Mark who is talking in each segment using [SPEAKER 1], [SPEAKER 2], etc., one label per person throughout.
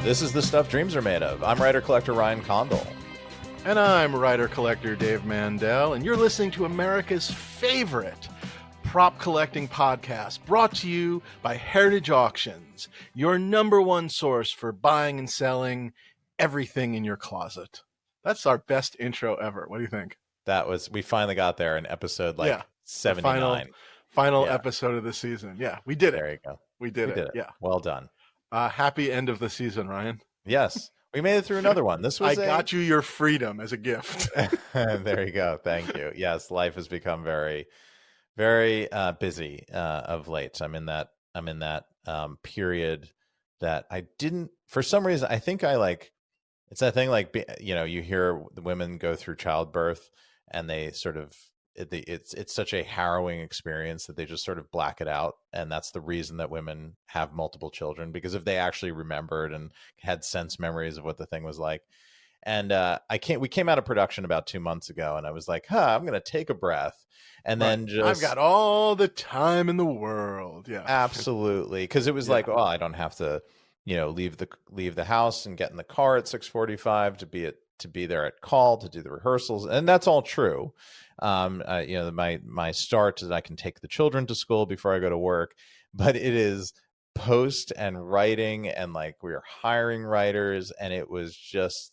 [SPEAKER 1] This is the stuff dreams are made of. I'm writer-collector Ryan Condal.
[SPEAKER 2] And I'm writer-collector Dave Mandel, and you're listening to America's favorite prop collecting podcast, brought to you by Heritage Auctions, your number one source for buying and selling everything in your closet. That's our best intro ever. What do you think?
[SPEAKER 1] We finally got there in episode 79.
[SPEAKER 2] Final episode of the season. Yeah, we did it.
[SPEAKER 1] There you go.
[SPEAKER 2] We did it. Yeah.
[SPEAKER 1] Well done.
[SPEAKER 2] Happy end of the season, Ryan.
[SPEAKER 1] Yes. We made it through another one.
[SPEAKER 2] I got you your freedom as a gift.
[SPEAKER 1] There you go. Thank you. Yes, life has become very, very busy of late. I'm in that period that I didn't, for some reason, I think it's that thing you hear the women go through childbirth and they sort of, it's such a harrowing experience that they just sort of black it out. And that's the reason that women have multiple children, because if they actually remembered and had sense memories of what the thing was like. And we came out of production about 2 months ago, and I was like, I'm going to take a breath. And then
[SPEAKER 2] I've got all the time in the world. Yeah,
[SPEAKER 1] absolutely. Because it was like, I don't have to, leave the house and get in the car at 6:45 to be there at call to do the rehearsals. And that's all true. My start is I can take the children to school before I go to work, but it is post and writing, and we are hiring writers, and it was just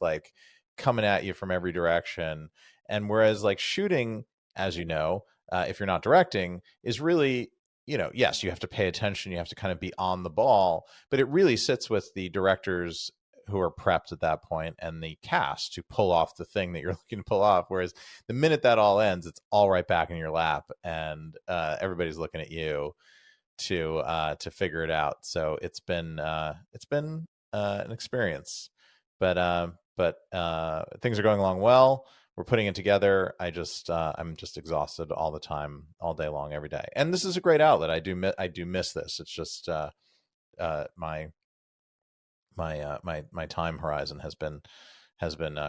[SPEAKER 1] coming at you from every direction. And whereas shooting, as if you're not directing, is really, yes, you have to pay attention, you have to kind of be on the ball, but it really sits with the directors who are prepped at that point and the cast to pull off the thing that you're looking to pull off. Whereas the minute that all ends, it's all right back in your lap, and everybody's looking at you to figure it out. So it's been an experience, but things are going along well. We're putting it together. I'm just exhausted all the time, all day long, every day. And this is a great outlet. I do miss this. It's just my time horizon has been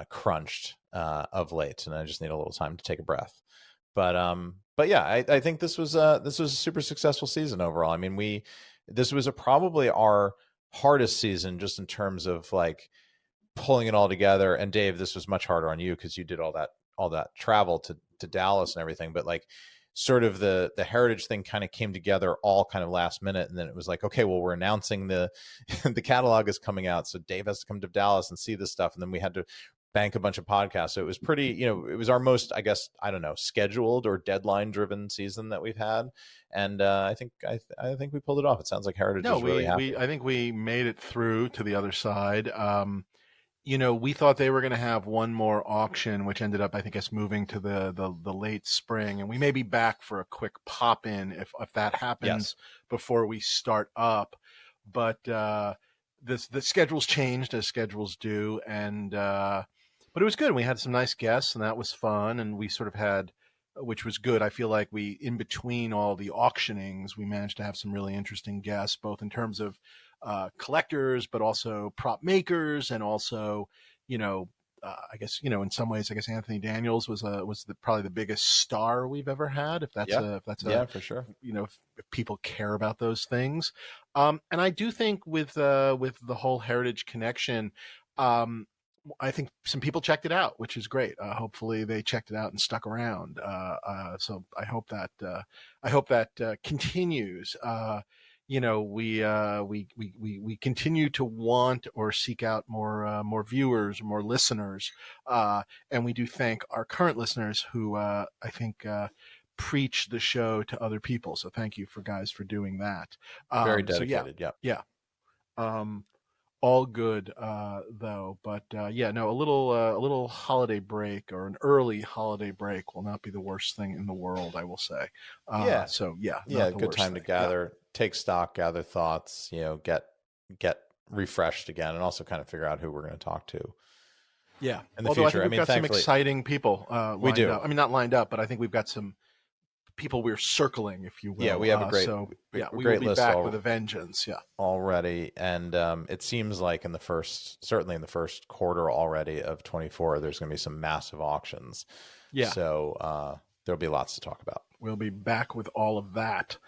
[SPEAKER 1] crunched of late, and I just need a little time to take a breath. But yeah, I think this was a super successful season overall. I mean, this was probably our hardest season just in terms of pulling it all together. And Dave, this was much harder on you because you did all that travel to Dallas and everything. But sort of the Heritage thing kind of came together all kind of last minute. And then it was okay, well, we're announcing the catalog is coming out, so Dave has to come to Dallas and see this stuff. And then we had to bank a bunch of podcasts. So it was pretty, it was our most, I guess, I don't know, scheduled or deadline driven season that we've had. And I think we pulled it off. It sounds like Heritage is really happy.
[SPEAKER 2] I think we made it through to the other side. We thought they were going to have one more auction, which ended up, I guess, moving to the late spring. And we may be back for a quick pop in if that happens before we start up. But the schedules changed as schedules do. And but it was good. We had some nice guests, and that was fun. And we sort of had, which was good. I feel like in between all the auctionings, we managed to have some really interesting guests, both in terms of collectors, but also prop makers, and also, I guess, in some ways, I guess Anthony Daniels was probably the biggest star we've ever had. If that's
[SPEAKER 1] for sure.
[SPEAKER 2] If people care about those things, and I do think with the whole Heritage connection, I think some people checked it out, which is great. Hopefully they checked it out and stuck around. So I hope that continues. We continue to want or seek out more viewers, more listeners, and we do thank our current listeners who I think preach the show to other people. So thank you for doing that.
[SPEAKER 1] Very dedicated.
[SPEAKER 2] So yeah. All good though, but a little holiday break, or an early holiday break, will not be the worst thing in the world, I will say.
[SPEAKER 1] Good time to gather, take stock, gather thoughts, get refreshed again, and also kind of figure out who we're going to talk to.
[SPEAKER 2] Yeah,
[SPEAKER 1] in the future.
[SPEAKER 2] I think we've got some exciting people.
[SPEAKER 1] We do.
[SPEAKER 2] I mean, not lined up, but I think we've got some people we're circling, if you will.
[SPEAKER 1] Yeah, we have a great,
[SPEAKER 2] we
[SPEAKER 1] great
[SPEAKER 2] will be
[SPEAKER 1] list
[SPEAKER 2] back with a vengeance. Yeah,
[SPEAKER 1] already, and it seems like certainly in the first quarter already of 24, there's going to be some massive auctions.
[SPEAKER 2] Yeah,
[SPEAKER 1] so there'll be lots to talk about.
[SPEAKER 2] We'll be back with all of that.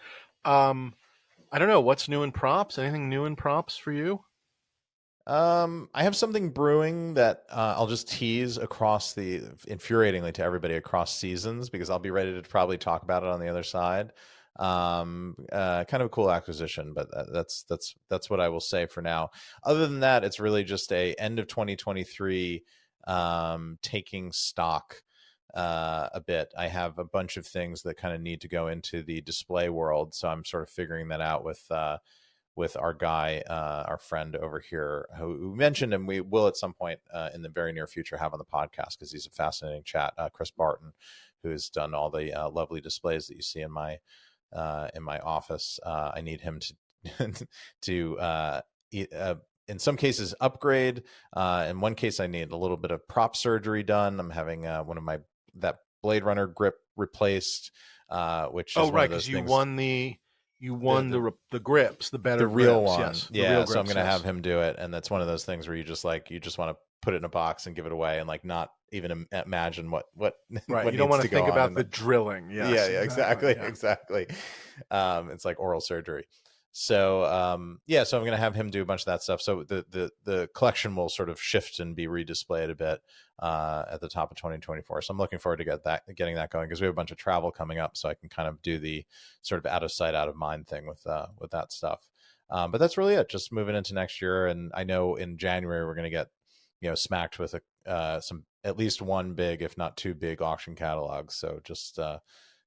[SPEAKER 2] I don't know what's new in props. Anything new in props for you?
[SPEAKER 1] I have something brewing that I'll just tease across the infuriatingly to everybody across seasons because I'll be ready to probably talk about it on the other side. Kind of a cool acquisition, but that's what I will say for now. Other than that, it's really just a end of 2023 taking stock a bit. I have a bunch of things that kind of need to go into the display world, so I'm sort of figuring that out with our guy, our friend over here, who mentioned, and we will at some point in the very near future have on the podcast because he's a fascinating chat. Chris Barton, who has done all the lovely displays that you see in my office. I need him to to in some cases upgrade. In one case, I need a little bit of prop surgery done. I'm having one of my that Blade Runner grip replaced, which
[SPEAKER 2] Oh,
[SPEAKER 1] is one
[SPEAKER 2] right,
[SPEAKER 1] of
[SPEAKER 2] because
[SPEAKER 1] those
[SPEAKER 2] you
[SPEAKER 1] things.
[SPEAKER 2] won
[SPEAKER 1] The
[SPEAKER 2] the grips, the
[SPEAKER 1] the
[SPEAKER 2] better
[SPEAKER 1] real
[SPEAKER 2] grips.
[SPEAKER 1] one,
[SPEAKER 2] Yes, the real
[SPEAKER 1] yeah. So I'm
[SPEAKER 2] grips.
[SPEAKER 1] gonna have
[SPEAKER 2] Yes,
[SPEAKER 1] him do it, and that's one of those things where you just want to put it in a box and give it away, and like not even imagine what
[SPEAKER 2] right.
[SPEAKER 1] what
[SPEAKER 2] You don't
[SPEAKER 1] needs
[SPEAKER 2] want to
[SPEAKER 1] to go
[SPEAKER 2] think
[SPEAKER 1] on
[SPEAKER 2] about
[SPEAKER 1] in
[SPEAKER 2] the
[SPEAKER 1] that.
[SPEAKER 2] drilling.
[SPEAKER 1] Yeah,
[SPEAKER 2] Yes,
[SPEAKER 1] yeah,
[SPEAKER 2] exactly.
[SPEAKER 1] exactly,
[SPEAKER 2] Yeah.
[SPEAKER 1] exactly. It's like oral surgery. So yeah, so I'm gonna have him do a bunch of that stuff. So the collection will sort of shift and be redisplayed a bit at the top of 2024. So I'm looking forward to getting that going because we have a bunch of travel coming up, so I can kind of do the sort of out of sight, out of mind thing with that stuff. But that's really it. Just moving into next year, and I know in January we're gonna get smacked with some at least one big, if not two big auction catalogs. So just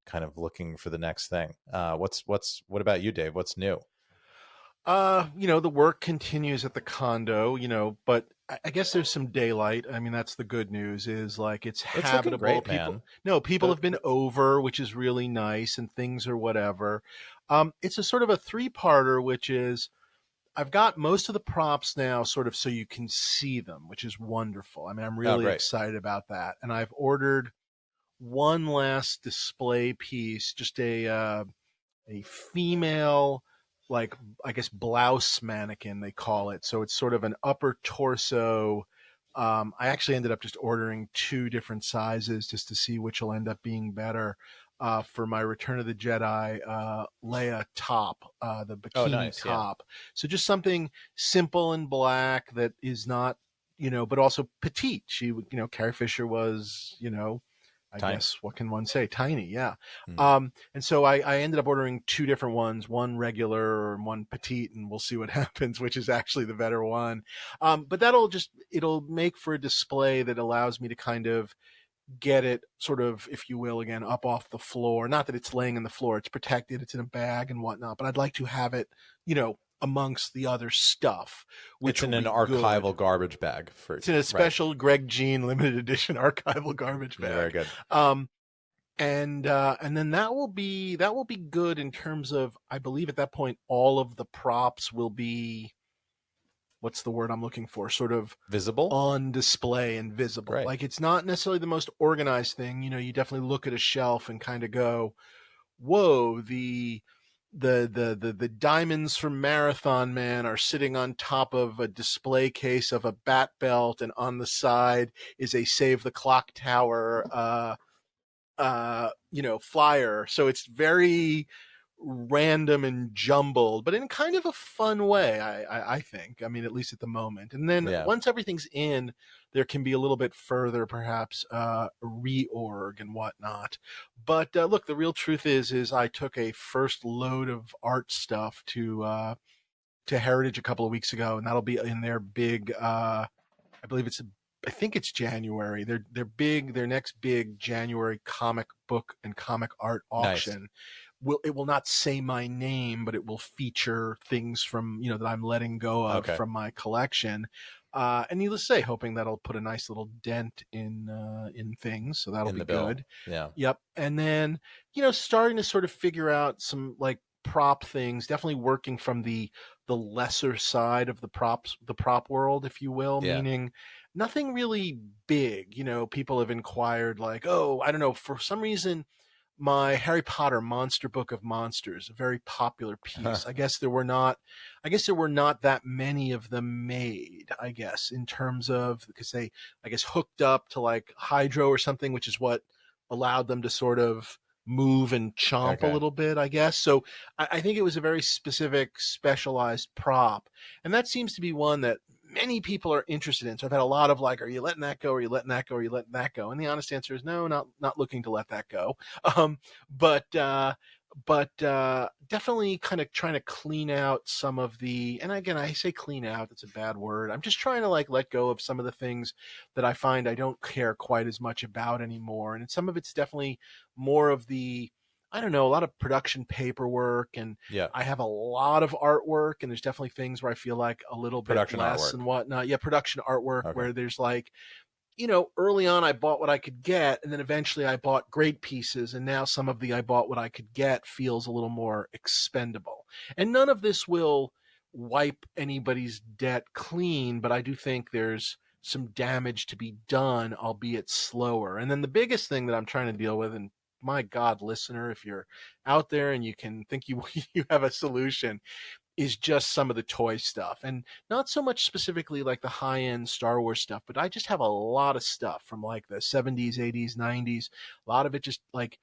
[SPEAKER 1] kind of looking for the next thing. What about you, Dave? What's new?
[SPEAKER 2] The work continues at the condo, but I guess there's some daylight. I mean, that's the good news is like it's
[SPEAKER 1] It's looking
[SPEAKER 2] habitable.
[SPEAKER 1] great, man.
[SPEAKER 2] People
[SPEAKER 1] The,
[SPEAKER 2] have been
[SPEAKER 1] the
[SPEAKER 2] over, which is really nice, and things are whatever. It's a sort of a three-parter, which is I've got most of the props now sort of so you can see them, which is wonderful. I mean, I'm
[SPEAKER 1] oh,
[SPEAKER 2] really
[SPEAKER 1] great.
[SPEAKER 2] excited about that. And I've ordered one last display piece, just a female, like, I guess blouse mannequin they call it. So it's sort of an upper torso. I actually ended up just ordering two different sizes just to see which will end up being better. For my Return of the Jedi Leia top, the
[SPEAKER 1] Oh,
[SPEAKER 2] bikini
[SPEAKER 1] nice. Yeah.
[SPEAKER 2] top. So just something simple and black that is not, but also petite. Carrie Fisher was, I
[SPEAKER 1] Tiny.
[SPEAKER 2] guess what can one say? Tiny, yeah.
[SPEAKER 1] Hmm.
[SPEAKER 2] And so I ended up ordering two different ones, one regular and one petite, and we'll see what happens, which is actually the better one. But it'll make for a display that allows me to kind of get it sort of, if you will, again, up off the floor. Not that it's laying on the floor, it's protected, it's in a bag and whatnot, but I'd like to have it, amongst the other stuff,
[SPEAKER 1] It's
[SPEAKER 2] which
[SPEAKER 1] in
[SPEAKER 2] will
[SPEAKER 1] an
[SPEAKER 2] be good.
[SPEAKER 1] archival garbage bag for
[SPEAKER 2] It's in a
[SPEAKER 1] right.
[SPEAKER 2] special Greg Jean limited edition archival garbage
[SPEAKER 1] Very
[SPEAKER 2] bag.
[SPEAKER 1] good.
[SPEAKER 2] Um, and then that will be good in terms of, I believe at that point all of the props will be, what's the word I'm looking for, sort of
[SPEAKER 1] Visible.
[SPEAKER 2] on display and visible.
[SPEAKER 1] Great.
[SPEAKER 2] Like it's not necessarily the most organized thing. You definitely look at a shelf and kind of go, whoa, the diamonds from Marathon Man are sitting on top of a display case of a bat belt, and on the side is a Save the Clock Tower flyer. So it's very random and jumbled, but in kind of a fun way, I think. I mean, at least at the moment. And then
[SPEAKER 1] Yeah.
[SPEAKER 2] once everything's in, there can be a little bit further, perhaps, reorg and whatnot. But look, the real truth is I took a first load of art stuff to Heritage a couple of weeks ago, and that'll be in their big. I believe I think it's January. Their next big January comic book and comic art
[SPEAKER 1] Nice.
[SPEAKER 2] auction. It will not say my name, but it will feature things from that I'm letting go of
[SPEAKER 1] Okay.
[SPEAKER 2] from my collection. And needless to say, hoping that'll put a nice little dent in things, so that'll
[SPEAKER 1] In
[SPEAKER 2] be
[SPEAKER 1] the bill.
[SPEAKER 2] good.
[SPEAKER 1] Yeah.
[SPEAKER 2] Yep. And then starting to sort of figure out some like prop things. Definitely working from the lesser side of the prop world, if you will,
[SPEAKER 1] Yeah.
[SPEAKER 2] meaning nothing really big. People have inquired like, oh, I don't know, for some reason my Harry Potter Monster Book of Monsters, a very popular piece. I guess there were not that many of them made, I guess, in terms of, because they, I guess, hooked up to like Hydro or something, which is what allowed them to sort of move and chomp a
[SPEAKER 1] Okay.
[SPEAKER 2] little bit, I guess. So I think it was a very specific, specialized prop. And that seems to be one that many people are interested in. So I've had a lot of like, are you letting that go? Are you letting that go? Are you letting that go? And the honest answer is no, not looking to let that go. Um, but definitely kind of trying to clean out some of the, and again, I say clean out, that's a bad word. I'm just trying to like let go of some of the things that I find I don't care quite as much about anymore. And some of it's definitely more of the, I don't know, a lot of production paperwork, and
[SPEAKER 1] Yeah.
[SPEAKER 2] I have a lot of artwork, and there's definitely things where I feel like a little bit
[SPEAKER 1] Production
[SPEAKER 2] less
[SPEAKER 1] artwork.
[SPEAKER 2] and whatnot. Yeah, production artwork
[SPEAKER 1] Okay.
[SPEAKER 2] where there's like, early on I bought what I could get, and then eventually I bought great pieces, and now some of the I bought what I could get feels a little more expendable. And none of this will wipe anybody's debt clean, but I do think there's some damage to be done, albeit slower. And then the biggest thing that I'm trying to deal with, and my God, listener, if you're out there and you can think you you have a solution, is just some of the toy stuff, and not so much specifically like the high end Star Wars stuff, but I just have a lot of stuff from like the 70s, 80s, 90s. A lot of it just like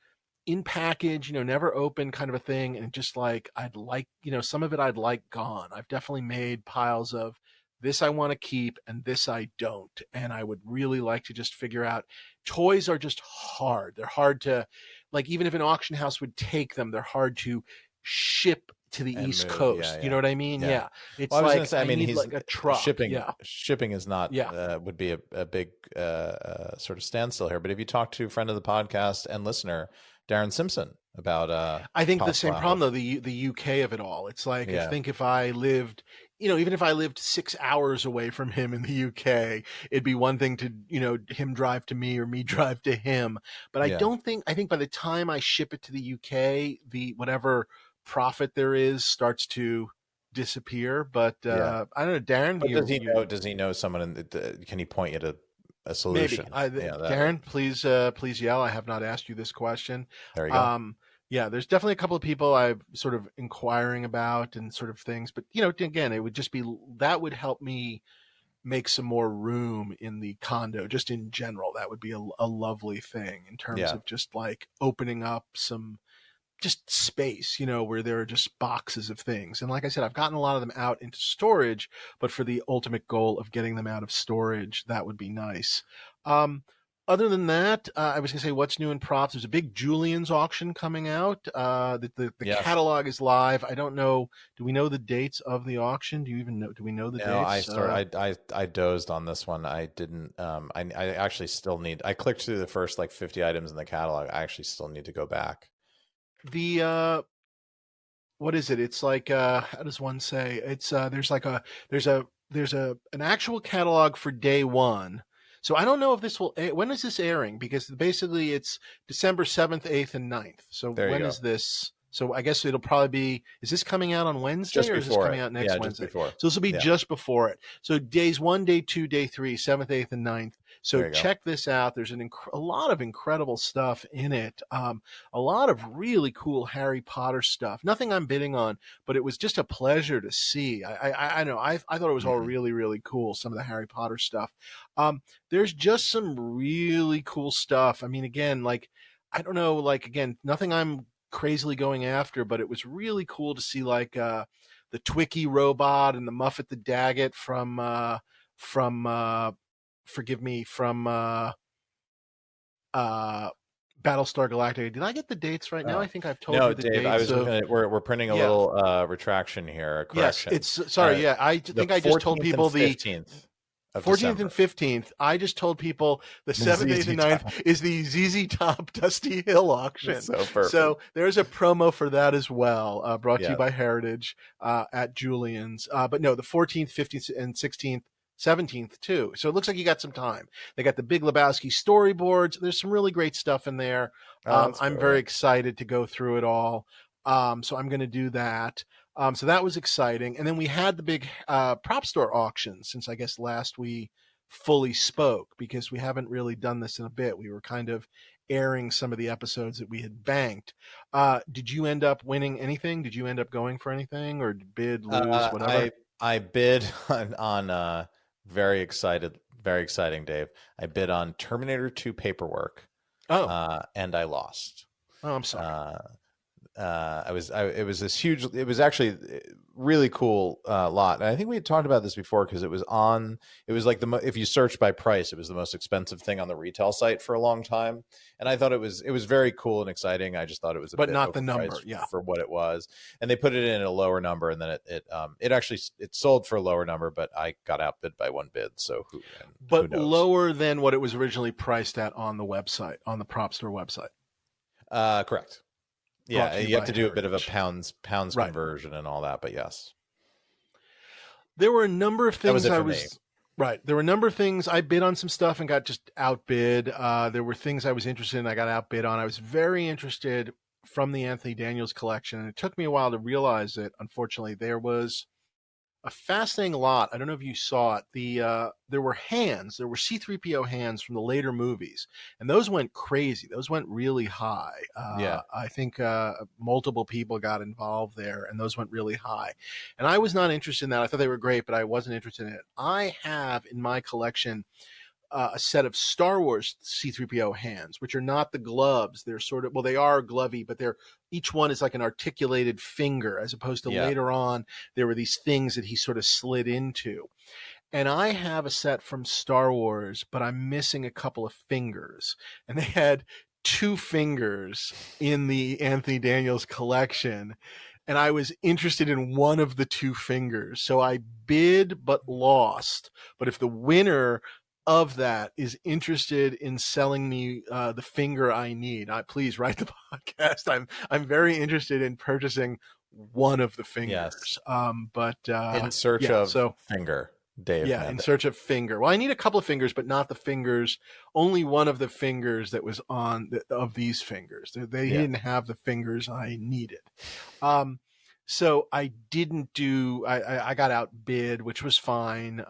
[SPEAKER 2] in package, never open kind of a thing. And just like, I'd like, some of it I'd like gone. I've definitely made piles of this I want to keep and this I don't. And I would really like to just figure out, toys are just hard. They're hard to, like, even if an auction house would take them, they're hard to ship to the
[SPEAKER 1] And
[SPEAKER 2] East
[SPEAKER 1] move.
[SPEAKER 2] Coast.
[SPEAKER 1] Yeah.
[SPEAKER 2] You
[SPEAKER 1] Yeah.
[SPEAKER 2] know what I mean?
[SPEAKER 1] Yeah.
[SPEAKER 2] Yeah. It's
[SPEAKER 1] Well, I was going
[SPEAKER 2] like
[SPEAKER 1] to say, I
[SPEAKER 2] I
[SPEAKER 1] mean,
[SPEAKER 2] need
[SPEAKER 1] he's
[SPEAKER 2] like a truck.
[SPEAKER 1] shipping.
[SPEAKER 2] Yeah.
[SPEAKER 1] Shipping is not
[SPEAKER 2] Yeah.
[SPEAKER 1] would be a big sort of standstill here. But if you talk to a friend of the podcast and listener, Darren Simpson, about
[SPEAKER 2] I think the
[SPEAKER 1] possible
[SPEAKER 2] same problem
[SPEAKER 1] outlets.
[SPEAKER 2] though, the UK of it all. It's like,
[SPEAKER 1] Yeah.
[SPEAKER 2] if I lived, even if I lived 6 hours away from him in the UK, it'd be one thing to, him drive to me or me drive to him. But
[SPEAKER 1] Yeah.
[SPEAKER 2] I think by the time I ship it to the UK, the whatever profit there is starts to disappear. But
[SPEAKER 1] Yeah.
[SPEAKER 2] I don't know, Darren,
[SPEAKER 1] But does he know someone can he point you to a
[SPEAKER 2] maybe.
[SPEAKER 1] solution? Yeah.
[SPEAKER 2] Darren, please yell. I have not asked you this question.
[SPEAKER 1] There you go.
[SPEAKER 2] Yeah, there's definitely a couple of people I'm sort of inquiring about and sort of things, but again, it would just be, that would help me make some more room in the condo, just in general. That would be a lovely thing in terms
[SPEAKER 1] Yeah.
[SPEAKER 2] of just like opening up some just space, where there are just boxes of things. And like I said, I've gotten a lot of them out into storage, but for the ultimate goal of getting them out of storage, that would be nice. Um, Other than that, I was going to say, what's new in props? There's a big Julian's auction coming out. The
[SPEAKER 1] Yes.
[SPEAKER 2] catalog is live. I don't know. Do we know the dates of the auction? Do you even know? Do we know the
[SPEAKER 1] No,
[SPEAKER 2] dates?
[SPEAKER 1] I dozed on this one. I didn't I actually still need I clicked through the first like 50 items in the catalog. I actually still need to go back.
[SPEAKER 2] The what is it? It's like, how does one say? It's there's an actual catalog for day one. So I don't know if this will when is this airing, because basically it's December 7th, 8th, and 9th. So
[SPEAKER 1] There you
[SPEAKER 2] when
[SPEAKER 1] go.
[SPEAKER 2] is this? So I guess it'll probably be, is this coming out on Wednesday,
[SPEAKER 1] Just
[SPEAKER 2] or is this
[SPEAKER 1] before
[SPEAKER 2] coming
[SPEAKER 1] it.
[SPEAKER 2] out next
[SPEAKER 1] Yeah,
[SPEAKER 2] Wednesday?
[SPEAKER 1] just before.
[SPEAKER 2] So this will be
[SPEAKER 1] Yeah.
[SPEAKER 2] just before it. So days 1, day 2, day 3, 7th, 8th, and 9th. So
[SPEAKER 1] There you go.
[SPEAKER 2] check this out. There's a lot of incredible stuff in it. A lot of really cool Harry Potter stuff. Nothing I'm bidding on, but it was just a pleasure to see. I know I thought it was all
[SPEAKER 1] Mhm.
[SPEAKER 2] really, really cool, some of the Harry Potter stuff. There's just some really cool stuff. I mean, again, like, I don't know, like, again, nothing I'm crazily going after, but it was really cool to see like the Twicky robot and the Muffet the Daggett from forgive me, from uh Battlestar Galactica. Did I get the dates right? Now
[SPEAKER 1] Oh.
[SPEAKER 2] I think I've told
[SPEAKER 1] No,
[SPEAKER 2] you the
[SPEAKER 1] Dave, I
[SPEAKER 2] dates
[SPEAKER 1] was
[SPEAKER 2] of.
[SPEAKER 1] gonna we're printing a
[SPEAKER 2] Yeah.
[SPEAKER 1] little retraction here,
[SPEAKER 2] Yes,
[SPEAKER 1] correction.
[SPEAKER 2] it's sorry. Yeah, I
[SPEAKER 1] The
[SPEAKER 2] think I just told
[SPEAKER 1] 14th and
[SPEAKER 2] people the
[SPEAKER 1] 15th of
[SPEAKER 2] 14th and
[SPEAKER 1] December.
[SPEAKER 2] 15th. I just told people the
[SPEAKER 1] The
[SPEAKER 2] 7th, 8th,
[SPEAKER 1] ZZ
[SPEAKER 2] and 9th
[SPEAKER 1] Top.
[SPEAKER 2] is the ZZ Top Dusty Hill auction.
[SPEAKER 1] So perfect.
[SPEAKER 2] So there's a promo for that as well, brought to you
[SPEAKER 1] Yeah.
[SPEAKER 2] by Heritage at Julian's. But no, the 14th, 15th, and 16th, 17th too. So it looks like you got some time. They got the Big Lebowski storyboards. There's some really great stuff in there.
[SPEAKER 1] Oh, that's
[SPEAKER 2] I'm
[SPEAKER 1] cool,
[SPEAKER 2] very
[SPEAKER 1] yeah.
[SPEAKER 2] excited to go through it all. So I'm going to do that. So that was exciting. And then we had the big prop store auction, since I guess last we fully spoke, because we haven't really done this in a bit. We were kind of airing some of the episodes that we had banked. Did you end up winning anything? Did you end up going for anything, or bid, lose, whatever?
[SPEAKER 1] I bid on very exciting, Dave. I bid on Terminator 2 paperwork. And I lost.
[SPEAKER 2] Oh, I'm sorry.
[SPEAKER 1] It was this huge. It was actually really cool lot. And I think we had talked about this before because it was like if you search by price, it was the most expensive thing on the retail site for a long time. And I thought it was very cool and exciting. I just thought it was a
[SPEAKER 2] but
[SPEAKER 1] bit
[SPEAKER 2] not the number.
[SPEAKER 1] overpriced
[SPEAKER 2] Yeah.
[SPEAKER 1] for what it was. And they put it in at a lower number, and then it actually sold for a lower number, but I got outbid by one bid. So who knows?
[SPEAKER 2] Lower than what it was originally priced at on the website, on the prop store website.
[SPEAKER 1] Correct. Yeah, you have to do a bit of a pounds
[SPEAKER 2] right.
[SPEAKER 1] conversion and all that, but yes.
[SPEAKER 2] There were a number of things
[SPEAKER 1] There
[SPEAKER 2] were a number of things I bid on some stuff and got just outbid. There were things I was interested in, I got outbid on. I was very interested from the Anthony Daniels collection, and it took me a while to realize it. Unfortunately, there was a fascinating lot. I don't know if you saw it. There were C-3PO hands from the later movies, and those went crazy. Those went really high. I think multiple people got involved there, and those went really high. And I was not interested in that. I thought they were great, but I wasn't interested in it. I have in my collection a set of Star Wars C-3PO hands, which are not the gloves. They're sort of, well, they are glovey, but each one is like an articulated finger, as opposed to later on, there were these things that he sort of slid into. And I have a set from Star Wars, but I'm missing a couple of fingers. And they had 2 fingers in the Anthony Daniels collection. And I was interested in one of the 2 fingers. So I bid but lost. But if the winner of that is interested in selling me the finger I need, please write the podcast. I'm very interested in purchasing one of the fingers.
[SPEAKER 1] Yes.
[SPEAKER 2] But
[SPEAKER 1] in search of finger, Dave.
[SPEAKER 2] Yeah, in search of finger. Well, I need a couple of fingers, but not the fingers. Only one of the fingers that was of these fingers. They didn't have the fingers I needed. So I didn't do, I got outbid, which was fine.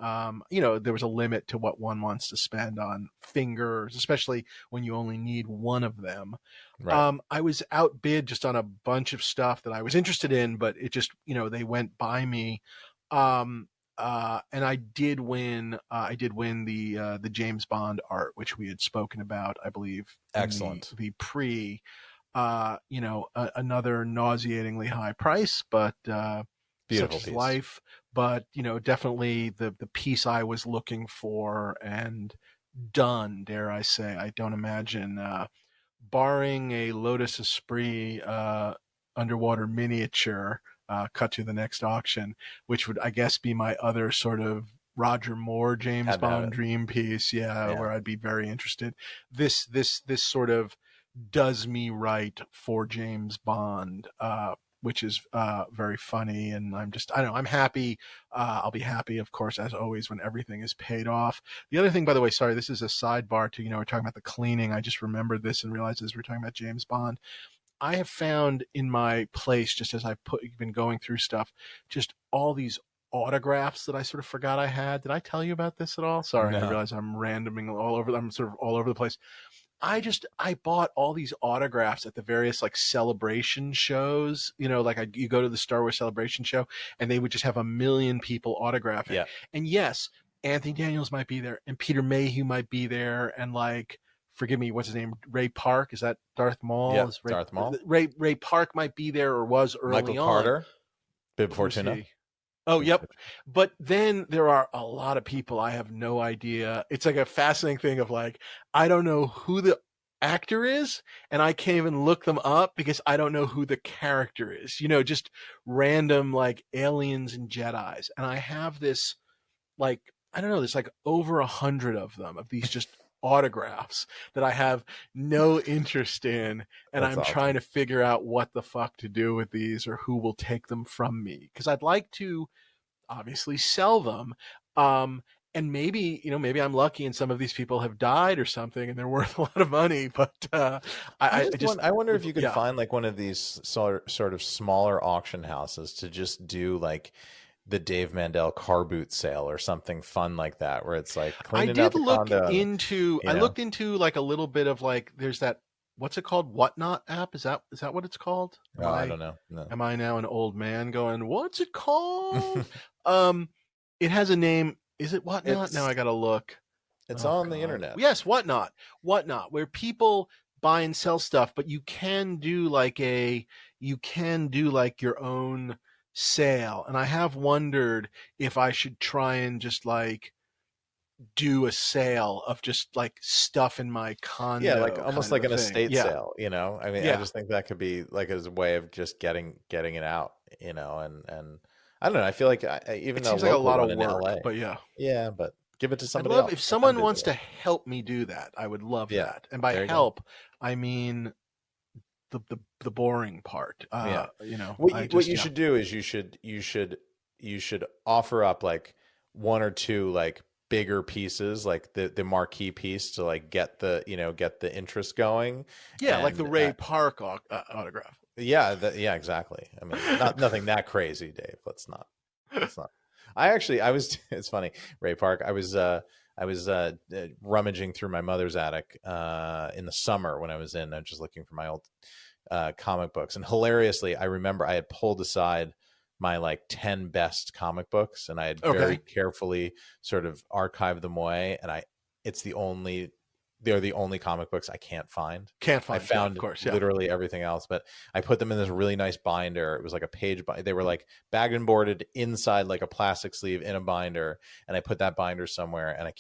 [SPEAKER 2] There was a limit to what one wants to spend on fingers, especially when you only need one of them. Right. I was outbid just on a bunch of stuff that I was interested in, but it just, they went by me. And I did win the James Bond art, which we had spoken about, I believe.
[SPEAKER 1] Excellent.
[SPEAKER 2] The pre, another nauseatingly high price, but
[SPEAKER 1] beautiful
[SPEAKER 2] such
[SPEAKER 1] piece.
[SPEAKER 2] Is life. But definitely the piece I was looking for and done. Dare I say? I don't imagine, barring a Lotus Esprit underwater miniature cut to the next auction, which would, I guess, be my other sort of Roger Moore James Bond dream piece. Yeah, where I'd be very interested. This sort of does me right for James Bond, which is very funny. And I'm happy. I'll be happy, of course, as always, when everything is paid off. The other thing, by the way, sorry, this is a sidebar to, we're talking about the cleaning. I just remembered this and realized as we're talking about James Bond, I have found in my place, just as I've been going through stuff, just all these autographs that I sort of forgot I had. Did I tell you about this at all? Sorry, no. I realize I'm randoming all over. I'm sort of all over the place. I bought all these autographs at the various like celebration shows, you go to the Star Wars celebration show and they would just have a million people autographing. Yeah. And yes, Anthony Daniels might be there and Peter Mayhew might be there. And forgive me, what's his name? Ray Park. Is that Darth Maul?
[SPEAKER 1] Yeah, Darth Maul.
[SPEAKER 2] Ray Park might be there or was early on.
[SPEAKER 1] Michael Carter. Bib Fortuna.
[SPEAKER 2] Oh, yep. But then there are a lot of people I have no idea. It's like a fascinating thing of I don't know who the actor is and I can't even look them up because I don't know who the character is. Just random aliens and Jedis. And I have this I don't know, there's over 100 of them, of these just autographs that I have no interest in, and I'm trying to figure out what the fuck to do with these or who will take them from me, because I'd like to obviously sell them, and maybe I'm lucky and some of these people have died or something and they're worth a lot of money, but
[SPEAKER 1] I wonder if you could find one of these sort of smaller auction houses to just do the Dave Mandel car boot sale or something fun like that, where it's cleaning out the condo.
[SPEAKER 2] I looked into a little bit of there's that, what's it called? Whatnot app? Is that what it's called?
[SPEAKER 1] I don't know. No.
[SPEAKER 2] Am I now an old man going, what's it called? It has a name. Is it Whatnot? Now I got to look.
[SPEAKER 1] It's on the internet.
[SPEAKER 2] Yes. Whatnot, where people buy and sell stuff, but you can do your own sale, and I have wondered if I should try and just like do a sale of just like stuff in my
[SPEAKER 1] Yeah, like
[SPEAKER 2] condo
[SPEAKER 1] almost
[SPEAKER 2] kind of
[SPEAKER 1] like
[SPEAKER 2] a
[SPEAKER 1] an
[SPEAKER 2] thing.
[SPEAKER 1] estate
[SPEAKER 2] Yeah.
[SPEAKER 1] sale, you know? I mean, I
[SPEAKER 2] Yeah.
[SPEAKER 1] just think that could be like as a way of just getting it out, you know, and I don't know, I feel like
[SPEAKER 2] It
[SPEAKER 1] even a
[SPEAKER 2] seems like a
[SPEAKER 1] local
[SPEAKER 2] lot
[SPEAKER 1] one
[SPEAKER 2] of
[SPEAKER 1] in
[SPEAKER 2] work,
[SPEAKER 1] LA.
[SPEAKER 2] but yeah.
[SPEAKER 1] Yeah, but give it to
[SPEAKER 2] I'd
[SPEAKER 1] somebody
[SPEAKER 2] love if
[SPEAKER 1] else. Let them
[SPEAKER 2] someone
[SPEAKER 1] do the
[SPEAKER 2] wants to
[SPEAKER 1] work.
[SPEAKER 2] help me do that. I would love
[SPEAKER 1] Yeah.
[SPEAKER 2] that. And by
[SPEAKER 1] There you go.
[SPEAKER 2] help, I mean the boring part.
[SPEAKER 1] Yeah.
[SPEAKER 2] I
[SPEAKER 1] What
[SPEAKER 2] just
[SPEAKER 1] you
[SPEAKER 2] yeah.
[SPEAKER 1] should do is you should offer up like one or two like bigger pieces, like the marquee piece to like get the, you know, get the interest going.
[SPEAKER 2] Yeah, like the
[SPEAKER 1] And
[SPEAKER 2] Ray Park autograph.
[SPEAKER 1] yeah, yeah, exactly. I mean, nothing that crazy, Dave. Let's not. I was it's funny, Ray Park. I was rummaging through my mother's attic in the summer when I was just looking for my old comic books. And hilariously, I remember I had pulled aside my like 10 best comic books and I had very
[SPEAKER 2] Okay.
[SPEAKER 1] carefully sort of archived them away. And they're the only comic books I can't find.
[SPEAKER 2] Can't
[SPEAKER 1] I
[SPEAKER 2] find. Yeah, of
[SPEAKER 1] found
[SPEAKER 2] course. Yeah.
[SPEAKER 1] literally everything else, but I put them in this really nice binder. It was like a page binder. They were like bagged and boarded inside like a plastic sleeve in a binder. And I put that binder somewhere and I